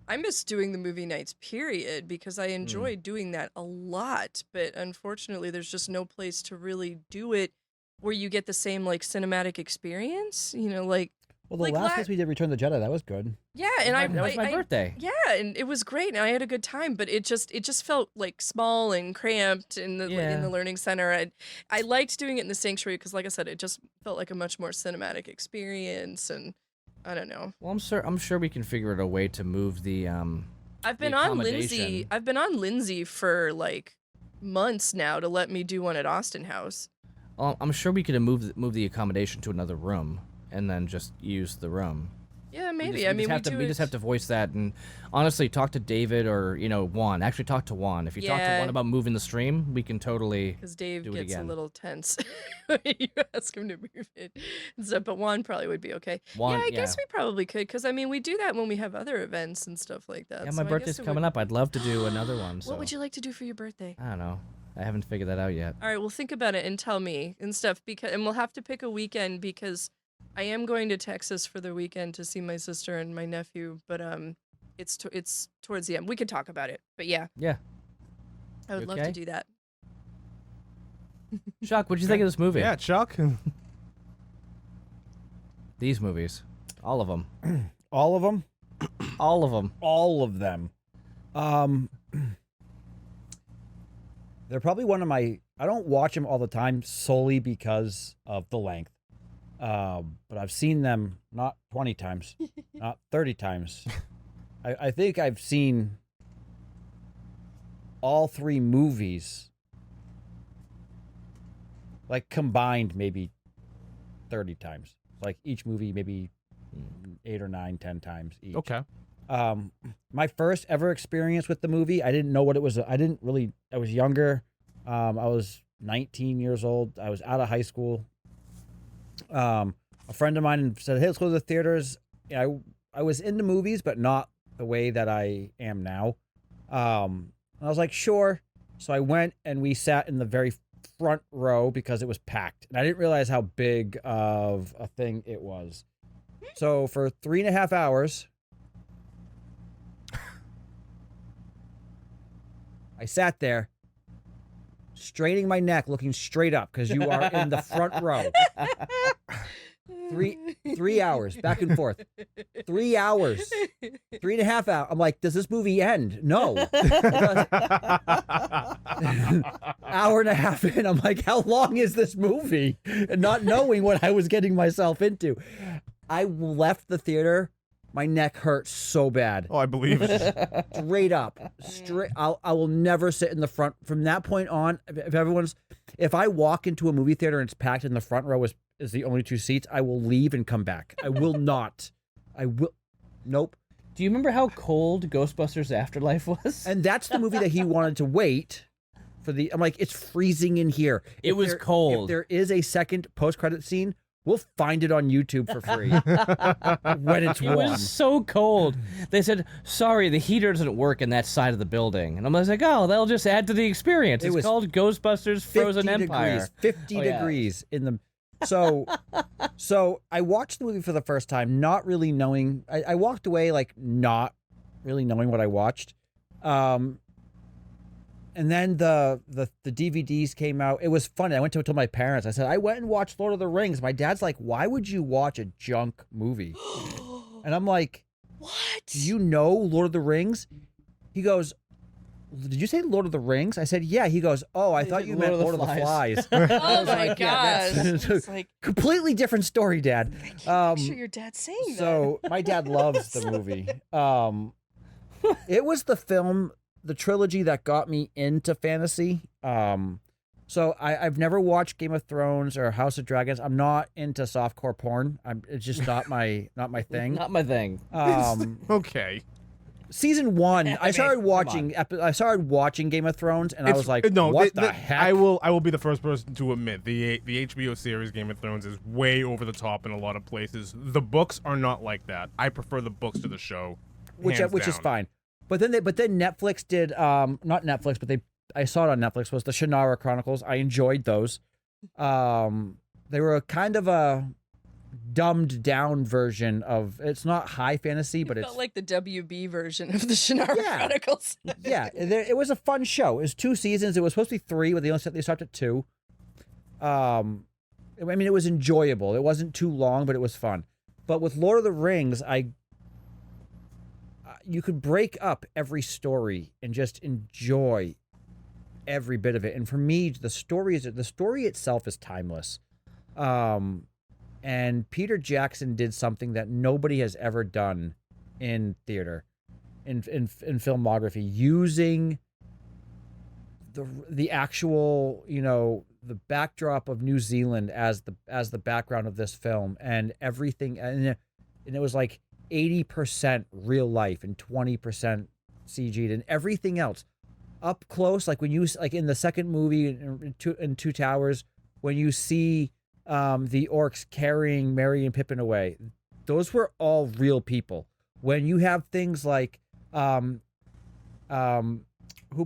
D: I miss doing the movie nights, period, because I enjoyed doing that a lot. But unfortunately, there's just no place to really do it where you get the same, like, cinematic experience,
C: Well, the
D: Like
C: last place we did Return of the Jedi, that was good.
D: yeah, and
A: That was my birthday.
D: Yeah, and it was great, and I had a good time. But it just felt like small and cramped in the learning center. I liked doing it in the sanctuary because, like I said, it just felt like a much more cinematic experience. And I don't know.
A: Well, I'm sure we can figure out a way to move the
D: I've been
A: the
D: on Lindsay.
A: accommodation.
D: I've been on Lindsay for like months now to let me do one at Austin House.
A: I'm sure we could move the accommodation to another room and then just use the room.
D: Yeah, maybe.
A: We just have to voice that, and honestly, talk to David or Juan. Actually, talk to Juan. If you talk to
D: Yeah.
A: Juan about moving the stream, we can totally.
D: Because Dave
A: do it
D: gets a
A: again.
D: little tense when you ask him to move it. So, but Juan probably would be okay.
A: Juan-
D: yeah, I guess
A: yeah.
D: we probably could. Because, I mean, we do that when we have other events and stuff like that.
A: Yeah,
D: so
A: my
D: I
A: birthday's
D: guess it
A: coming
D: would-
A: up. I'd love to do another one. So.
D: What would you like to do for your birthday?
A: I don't know. I haven't figured that out yet.
D: All right, well, think about it and tell me and stuff. And we'll have to pick a weekend because I am going to Texas for the weekend to see my sister and my nephew. But it's towards the end. We could talk about it. But yeah,
A: Yeah.
D: I would love
A: Okay.
D: to do that.
A: Chuck, what'd you think of this movie?
B: Yeah, Chuck.
A: These movies. All of them.
C: All of them?
A: All of them.
C: All of them. They're probably one of my. I don't watch them all the time solely because of the length. But I've seen them not 20 times, not 30 times. I think I've seen all 3 movies, like combined, maybe 30 times. Like each movie, maybe 8 or 9, 10 times each.
B: Okay.
C: My first ever experience with the movie, I didn't know what it was. I was younger. I was 19 years old. I was out of high school. A friend of mine said, hey, let's go to the theaters. I was into movies, but not the way that I am now. And I was like, sure. So I went and we sat in the very front row because it was packed. And I didn't realize how big of a thing it was. So for 3.5 hours, I sat there, straining my neck, looking straight up because you are in the front row. 3 hours back and forth. 3 hours, 3.5 hours. I'm like, does this movie end? No. Hour and a half in, I'm like, how long is this movie? And not knowing what I was getting myself into. I left the theater. My neck hurt so bad.
B: Oh, I believe it.
C: Straight up. I will never sit in the front. From that point on, if I walk into a movie theater and it's packed and the front row is the only 2 seats, I will leave and come back. I will not. Nope.
A: Do you remember how cold Ghostbusters Afterlife was?
C: And that's the movie that he wanted to wait for the. I'm like, it's freezing in here.
A: It was cold.
C: If there is a second post-credit scene, we'll find it on YouTube for free when it's
A: It
C: warm.
A: was so cold. They said, sorry, the heater doesn't work in that side of the building. And I was like, oh, that'll just add to the experience. It's
C: was
A: called Ghostbusters
C: 50
A: Frozen Empire.
C: degrees, 50
A: Oh, yeah.
C: degrees in the. So I watched the movie for the first time, not really knowing. I walked away like not really knowing what I watched. And then the DVDs came out. It was funny. I went to tell my parents. I said, I went and watched Lord of the Rings. My dad's like, why would you watch a junk movie? And I'm like,
D: What?
C: do you know Lord of the Rings? He goes, did you say Lord of the Rings? I said, yeah. He goes, oh, I thought you meant Lord of the Flies.
D: Oh my
C: like,
D: gosh.
C: yeah, that's-
D: It's like,
C: Completely different story, Dad.
D: I'm sure your dad's saying that.
C: So my dad loves the movie. It was the film, the trilogy that got me into fantasy. So I've never watched Game of Thrones or House of Dragons. I'm not into softcore porn. It's just not my thing.
A: Not my thing.
B: Okay.
C: Season 1, I started
A: come
C: watching. I started watching Game of Thrones, and I was like,
B: no,
C: "What the heck?"
B: I will be the first person to admit the HBO series Game of Thrones is way over the top in a lot of places. The books are not like that. I prefer the books to the show,
C: which
B: hands
C: is
B: down.
C: fine. But then Netflix did not Netflix, but I saw it on Netflix, was the Shannara Chronicles. I enjoyed those. They were a kind of a dumbed down version of, it's not high fantasy, but
D: it
C: it's
D: felt like the WB version of the Shannara
C: Yeah.
D: Chronicles.
C: yeah, it was a fun show. It was 2 seasons. It was supposed to be 3, but they stopped at 2. I mean, it was enjoyable. It wasn't too long, but it was fun. But with Lord of the Rings, you could break up every story and just enjoy every bit of it. And for me, the story itself is timeless. And Peter Jackson did something that nobody has ever done in theater, in filmography, using the actual, the backdrop of New Zealand as the background of this film, and everything, and it was like 80% real life and 20% CG'd, and everything else up close, like when you, like in the second movie in Two Towers, when you see the orcs carrying Merry and Pippin away, those were all real people. When you have things like who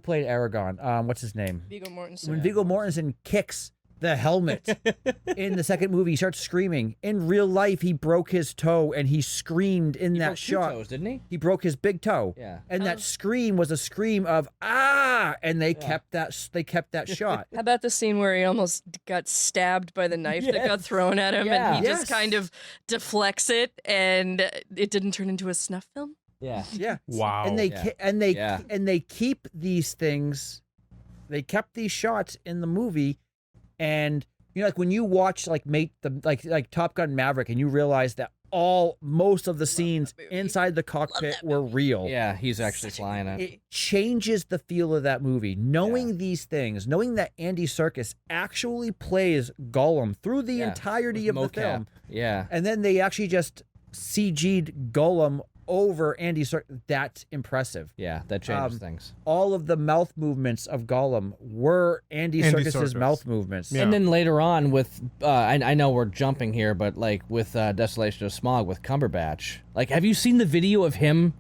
C: played Aragorn? What's his name?
D: Viggo Mortensen.
C: When Viggo Mortensen kicks the helmet in the second movie, he starts screaming. In real life, he broke his toe and he screamed in that
A: broke 2
C: shot.
A: toes, didn't he?
C: He broke his big toe.
A: Yeah.
C: And that scream was a scream of ah, and they kept that shot.
D: How about the scene where he almost got stabbed by the knife that got
A: Yes.
D: thrown at him,
A: Yeah.
D: and he just
C: Yes.
D: kind of deflects it, and it didn't turn into a snuff film?
A: Yeah.
C: Yeah.
B: Wow.
C: And they
A: Yeah.
C: and they keep these things. They kept these shots in the movie, and like when you watch like Top Gun Maverick, and you realize that most of the scenes
D: that movie.
C: inside the cockpit were real.
A: Yeah, he's actually flying it.
C: It changes the feel of that movie. Knowing these things, knowing that Andy Serkis actually plays Gollum through the entirety of
A: With
C: the
A: mocap.
C: film,
A: Yeah.
C: and then they actually just CG'd Gollum over Andy Serkis. That's impressive.
A: Yeah, that changes things.
C: All of the mouth movements of Gollum were Andy Serkis's
B: Serkis.
C: mouth movements.
B: Yeah.
A: And then later on with, I know we're jumping here, but like with Desolation of Smog with Cumberbatch, like, have you seen the video of him,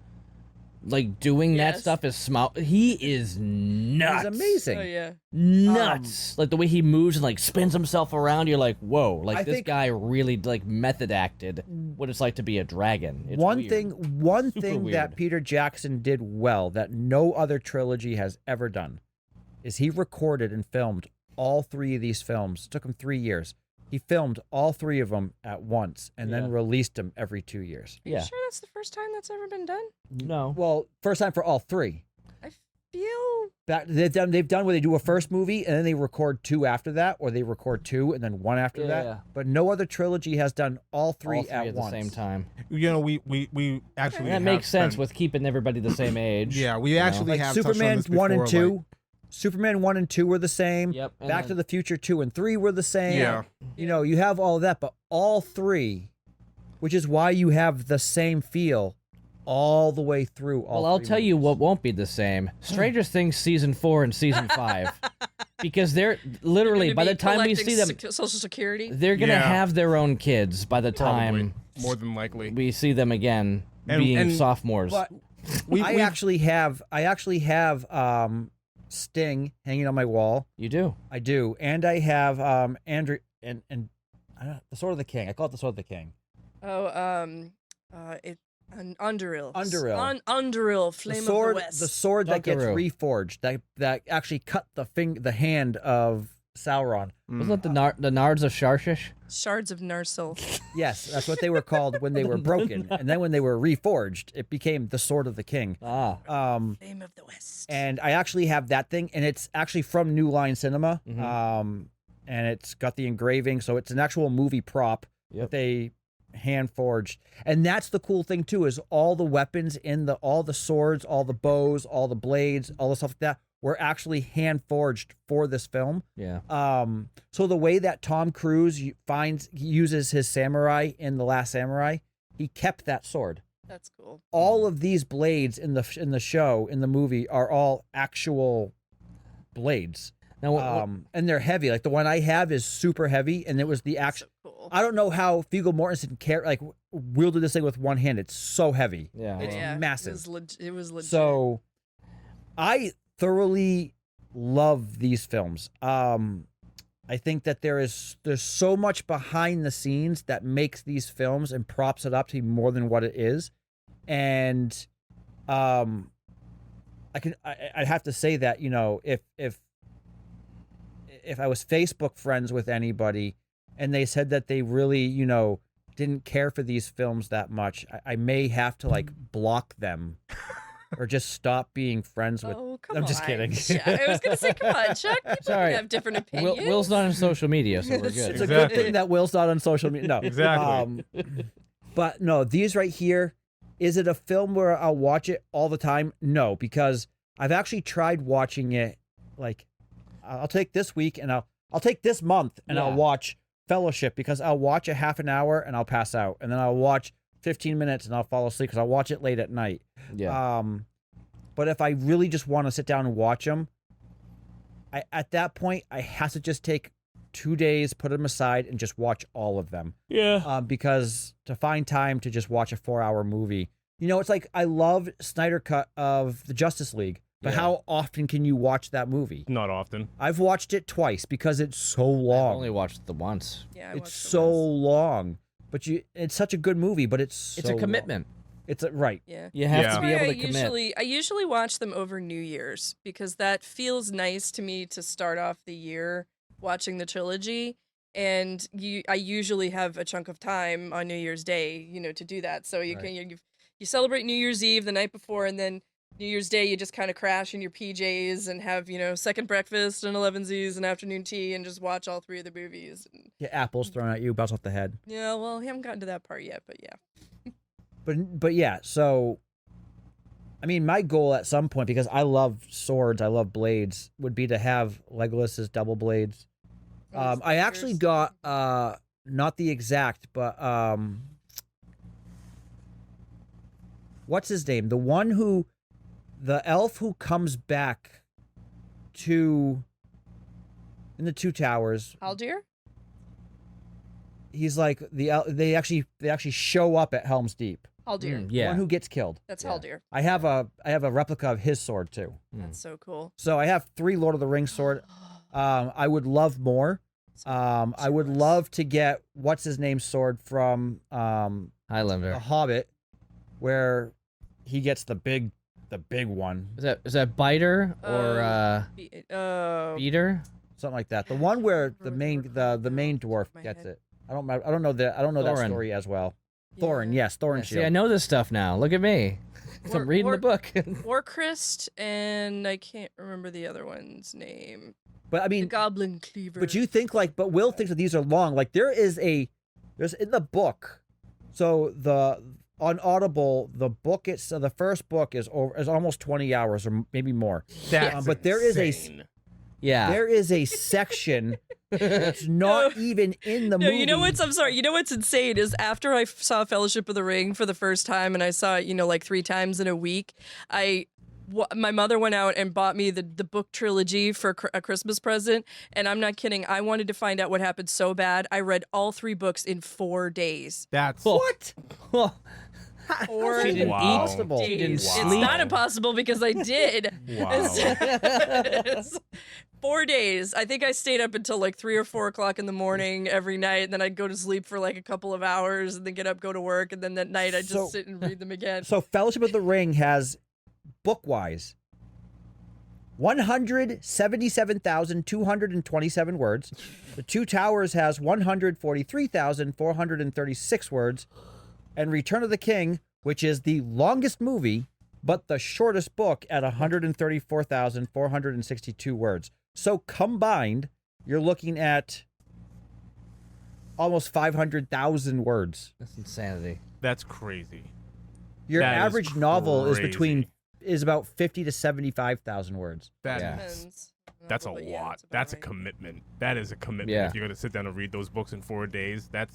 A: like, doing that
D: Yes.
A: stuff as Smaug? He is nuts.
C: It's amazing.
D: Oh, yeah.
A: Nuts. Like the way he moves and like spins himself around, you're like, whoa, like
C: I
A: this
C: think-
A: guy really like method acted what it's like to be a dragon. It's
C: One
A: weird.
C: thing
A: Super
C: that
A: weird.
C: Peter Jackson did well that no other trilogy has ever done is he recorded and filmed all 3 of these films. It took him 3 years. He filmed all 3 of them at once and then
A: Yeah.
C: released them every 2 years.
D: Are
A: Yeah.
D: you sure that's the first time that's ever been done?
A: No.
C: Well, first time for all 3.
D: I feel
C: They've done where they do a first movie and then they record 2 after that, or they record 2 and then 1 after
A: Yeah,
C: that.
A: yeah.
C: But no other trilogy has done all 3
A: All 3
C: at
A: at
C: once.
A: the same time.
B: We actually
A: That
B: have
A: makes sense
B: spent-
A: with keeping everybody the same age.
B: Yeah, we
A: you know?
B: actually
C: Like
B: have touched
C: Superman
B: on this
C: 1 and
B: before,
C: 2.
B: like-
C: Superman 1 and 2 were the same.
A: Yep. and
C: Back
A: then-
C: to the Future 2 and 3 were the same.
B: Yeah.
C: You have all of that, but all 3, which is why you have the same feel, all the way through.
A: Well, I'll tell you what won't be the same. Stranger Things season 4 and season 5. Because they're literally, by the time we see them,
D: Social Security,
A: they're going to have their own kids by the time
B: more than likely
A: we see them again being sophomores.
C: But I actually have Sting hanging on my wall.
A: You do?
C: I do. And I have Andrew and the Sword of the King. I call it the Sword of the King.
D: Underil.
C: Underil.
D: Flame
C: the sword,
D: of the West.
C: The sword that gets reforged, that actually cut the hand of Sauron.
A: Wasn't it the Nards of Sharshish?
D: Shards of Narsil.
C: Yes, that's what they were called when they were broken. And then when they were reforged, it became the Sword of the King.
D: Flame of the West.
C: And I actually have that thing, and it's actually from New Line Cinema. And it's got the engraving, so it's an actual movie prop that they hand forged. And that's the cool thing too, is all the weapons in all the swords, all the bows, all the blades, all the stuff like that were actually hand forged for this film.
A: Yeah.
C: So the way that Tom Cruise uses his samurai in The Last Samurai, he kept that sword.
D: That's cool.
C: All of these blades in the movie are all actual blades.
A: Now,
C: and they're heavy. Like the one I have is super heavy, and it was the actual.
D: So cool.
C: I don't know how Viggo Mortensen wielded this thing with one hand. It's so heavy.
A: Yeah,
C: it's massive.
D: It was legit.
C: So, I thoroughly love these films. I think that there's so much behind the scenes that makes these films and props it up to be more than what it is, and I'd have to say that, you know, if I was Facebook friends with anybody and they said that they really, you know, didn't care for these films that much, I may have to block them or just stop being friends with.
D: Oh, come
C: I'm just kidding.
D: I was gonna say, come on, Chuck. People can have different opinions.
A: Will's not on social media, so we're good.
C: It's a good thing that Will's not on social media. No,
B: exactly.
C: But no, these right here, is it a film where I'll watch it all the time? No, because I've actually tried watching it. I'll take this week and I'll take this month and I'll watch Fellowship, because I'll watch a half an hour and I'll pass out, and then I'll watch 15 minutes and I'll fall asleep because I'll watch it late at night.
A: Yeah.
C: But if I really just want to sit down and watch them, at that point I have to just take 2 days, put them aside, and just watch all of them.
A: Yeah.
C: Because to find time to just watch a 4-hour movie, you know, it's like I love Snyder Cut of the Justice League. But how often can you watch that movie?
B: Not often.
C: I've watched it twice because it's so long.
A: I've only watched it once.
D: Yeah,
C: it's so long. But it's such a good movie, but it's
A: a commitment.
C: It's right.
D: Yeah.
A: You have to be able to commit.
D: I usually watch them over New Year's, because that feels nice to me to start off the year watching the trilogy. And I usually have a chunk of time on New Year's Day, you know, to do that. So you celebrate New Year's Eve the night before, and then New Year's Day, you just kind of crash in your PJs and have, you know, second breakfast and 11sies and afternoon tea and just watch all 3 of the movies.
C: Get apples thrown at you, bounce off the head.
D: Yeah, well, I haven't gotten to that part yet, but yeah.
C: But yeah, so, I mean, my goal at some point, because I love swords, I love blades, would be to have Legolas's double blades. I actually got, not the exact, but, what's his name? The elf who comes back in the Two Towers.
D: Haldir?
C: He's like they actually show up at Helm's Deep.
D: Haldir.
C: The one who gets killed.
D: That's Haldir.
C: I have a replica of his sword too.
D: That's so cool.
C: So I have 3 Lord of the Rings sword. I would love more. I would love to get what's his name sword from
A: Highlander.
C: The Hobbit, where he gets the big one.
A: Is that Biter or Beater?
C: Something like that. The one where the main dwarf gets it. I don't know that story as well.
D: Yeah.
C: Thorin, yes, Thorin shield.
A: See, I know this stuff now. Look at me. I'm reading the book.
D: Warcrest, and I can't remember the other one's name.
C: But I mean,
D: the Goblin Cleaver.
C: But you think but Will thinks that these are long. Like there's in the book. So on Audible, the first book is almost 20 hours or maybe more.
B: That's
C: but there is
B: insane.
C: there is a section It's not even in the
D: No,
C: movie.
D: you know what's? I'm sorry. You know what's insane is after I saw Fellowship of the Ring for the first time, and I saw it, like 3 times in a week. My mother went out and bought me the book trilogy for a Christmas present, and I'm not kidding. I wanted to find out what happened so bad. I read all 3 books in 4 days.
B: That's
C: What?
A: Well,
D: Or
A: she didn't
B: Wow.
A: eat. She didn't
D: It's
A: sleep.
D: not impossible because I did.
B: wow.
D: It's 4 days. I think I stayed up until like 3 or 4 o'clock in the morning every night, and then I'd go to sleep for like a couple of hours, and then get up, go to work, and then that night I'd just sit and read them again.
C: So Fellowship of the Ring has, book-wise, 177,227 words. The Two Towers has 143,436 words. And Return of the King, which is the longest movie, but the shortest book at 134,462 words. So combined, you're looking at almost 500,000 words.
A: That's insanity.
B: That's crazy.
C: Your
B: That is
C: average novel
B: crazy.
C: is about 50 to 75,000 words.
B: That
A: Yeah.
B: is-
D: Depends.
B: That's a
D: But yeah,
B: lot.
D: that's about
B: That's a
D: right.
B: commitment. That is a commitment.
A: Yeah.
B: If you're gonna sit down and read those books in 4 days, I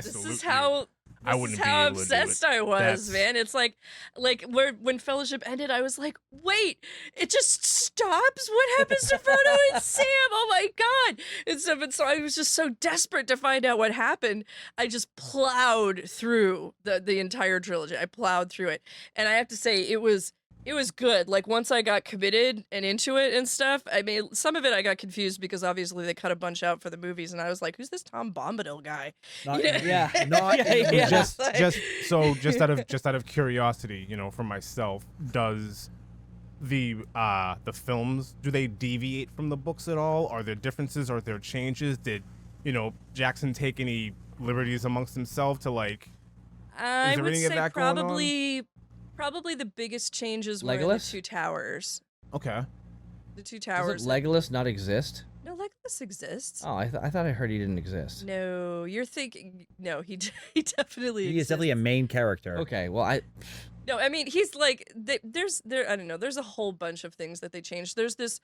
D: This
B: salute
D: is
B: you.
D: how
B: I
D: this
B: wouldn't
D: is
B: be
D: how
B: able to do
D: obsessed
B: it.
D: I was,
B: That's-
D: man. It's like when Fellowship ended, I was like, wait, it just stops? What happens to Frodo and Sam? Oh my god! And so I was just so desperate to find out what happened. I just plowed through the entire trilogy. I plowed through it, and I have to say, it was good. Like, once I got committed and into it and stuff, I mean, some of it I got confused because obviously they cut a bunch out for the movies, and I was like, who's this Tom Bombadil guy?
C: Not,
D: You know?
A: Yeah.
C: Not
A: Yeah.
B: Just
D: Like-
B: just out of curiosity, for myself, does the films, do they deviate from the books at all? Are there differences? Are there changes? Did Jackson take any liberties amongst himself to like?
D: I
B: there
D: would
B: any of
D: say
B: that going on?
D: probably the biggest changes were in the
A: Legolas?
D: Two Towers.
B: Okay.
D: The Two
A: Does
D: Towers.
A: Legolas not exist?
D: No, Legolas exists.
A: Oh, I thought I heard he didn't exist.
D: No, you're thinking. No, he definitely.
C: He is definitely a
D: exists.
C: main character.
A: Okay, well
D: No, I mean he's like there's I don't know. There's a whole bunch of things that they changed. There's this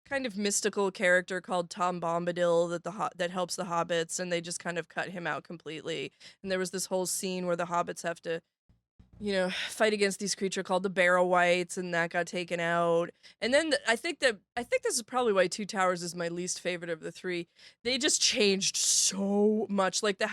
D: kind of mystical character called Tom Bombadil that helps the hobbits, and they just kind of cut him out completely. And there was this whole scene where the hobbits have to, fight against these creatures called the Barrow Wights, and that got taken out. And then I think this is probably why Two Towers is my least favorite of the 3. They just changed so much. Like the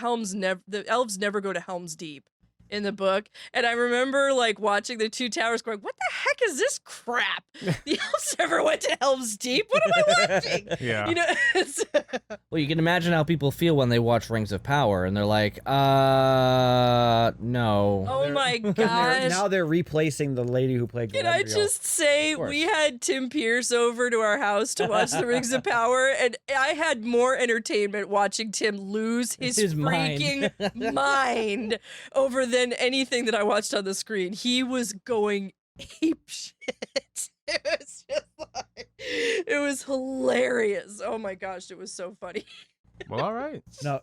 D: elves never go to Helm's Deep in the book, and I remember like watching the Two Towers going, what the heck is this crap? The elves never went to Helm's Deep. What am I watching?
B: Yeah.
A: well, you can imagine how people feel when they watch Rings of Power and they're like, no.
D: Oh my gosh.
C: Now they're replacing the lady who played
D: Can
C: Galadriel.
D: I just say,
A: Of course.
D: we had Tim Pierce over to our house to watch The Rings of Power, and I had more entertainment watching Tim lose his
A: mind.
D: freaking mind over than anything that I watched on the screen. He was going ape shit. It was hilarious. Oh my gosh, it was so funny.
B: Well, all right.
C: No,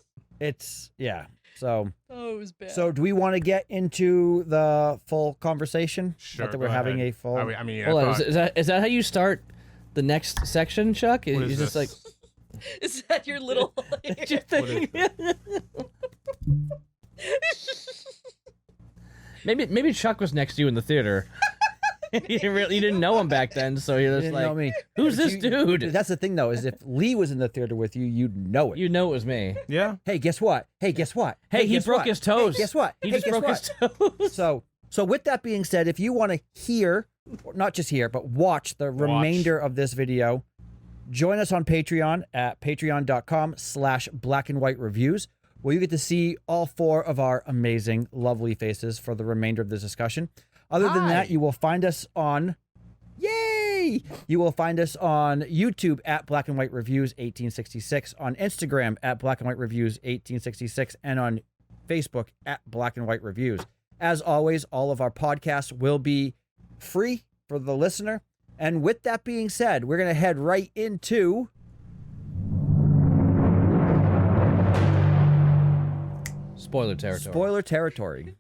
C: yeah. So
D: Oh, it was bad.
C: do we want to get into the full conversation?
B: Sure.
C: Not that
B: go
C: we're having
B: ahead.
C: a full.
B: I mean,
A: Hold
B: I
A: on,
B: thought-
A: is that how you start the next section, Chuck?
B: What
A: Is
B: is
A: just like
B: this?
D: Is that your little...
A: maybe Chuck was next to you in the theater. you didn't know him back then, so you're
C: You
A: just
C: didn't
A: like,
C: know me.
A: who's
C: But
A: this dude?
C: That's the thing, though, is if Lee was in the theater with you, you'd know it.
A: You know it was me.
B: Yeah.
C: Hey, guess what? Hey, guess what?
A: Hey, he
C: guess
A: broke
C: what?
A: his toes.
C: Hey, guess what?
A: He
C: Hey,
A: just
C: guess
A: broke
C: what?
A: his toes.
C: So with that being said, if you want to hear, or not just hear, but watch the remainder of this video, join us on Patreon at patreon.com/blackandwhitereviews, where you get to see all 4 of our amazing, lovely faces for the remainder of this discussion. Other than that, you will find us on... Yay! You will find us on YouTube at Black and White Reviews 1866, on Instagram at Black and White Reviews 1866, and on Facebook at Black and White Reviews. As always, all of our podcasts will be free for the listener. And with that being said, we're going to head right into...
A: Spoiler territory.
C: spoiler territory.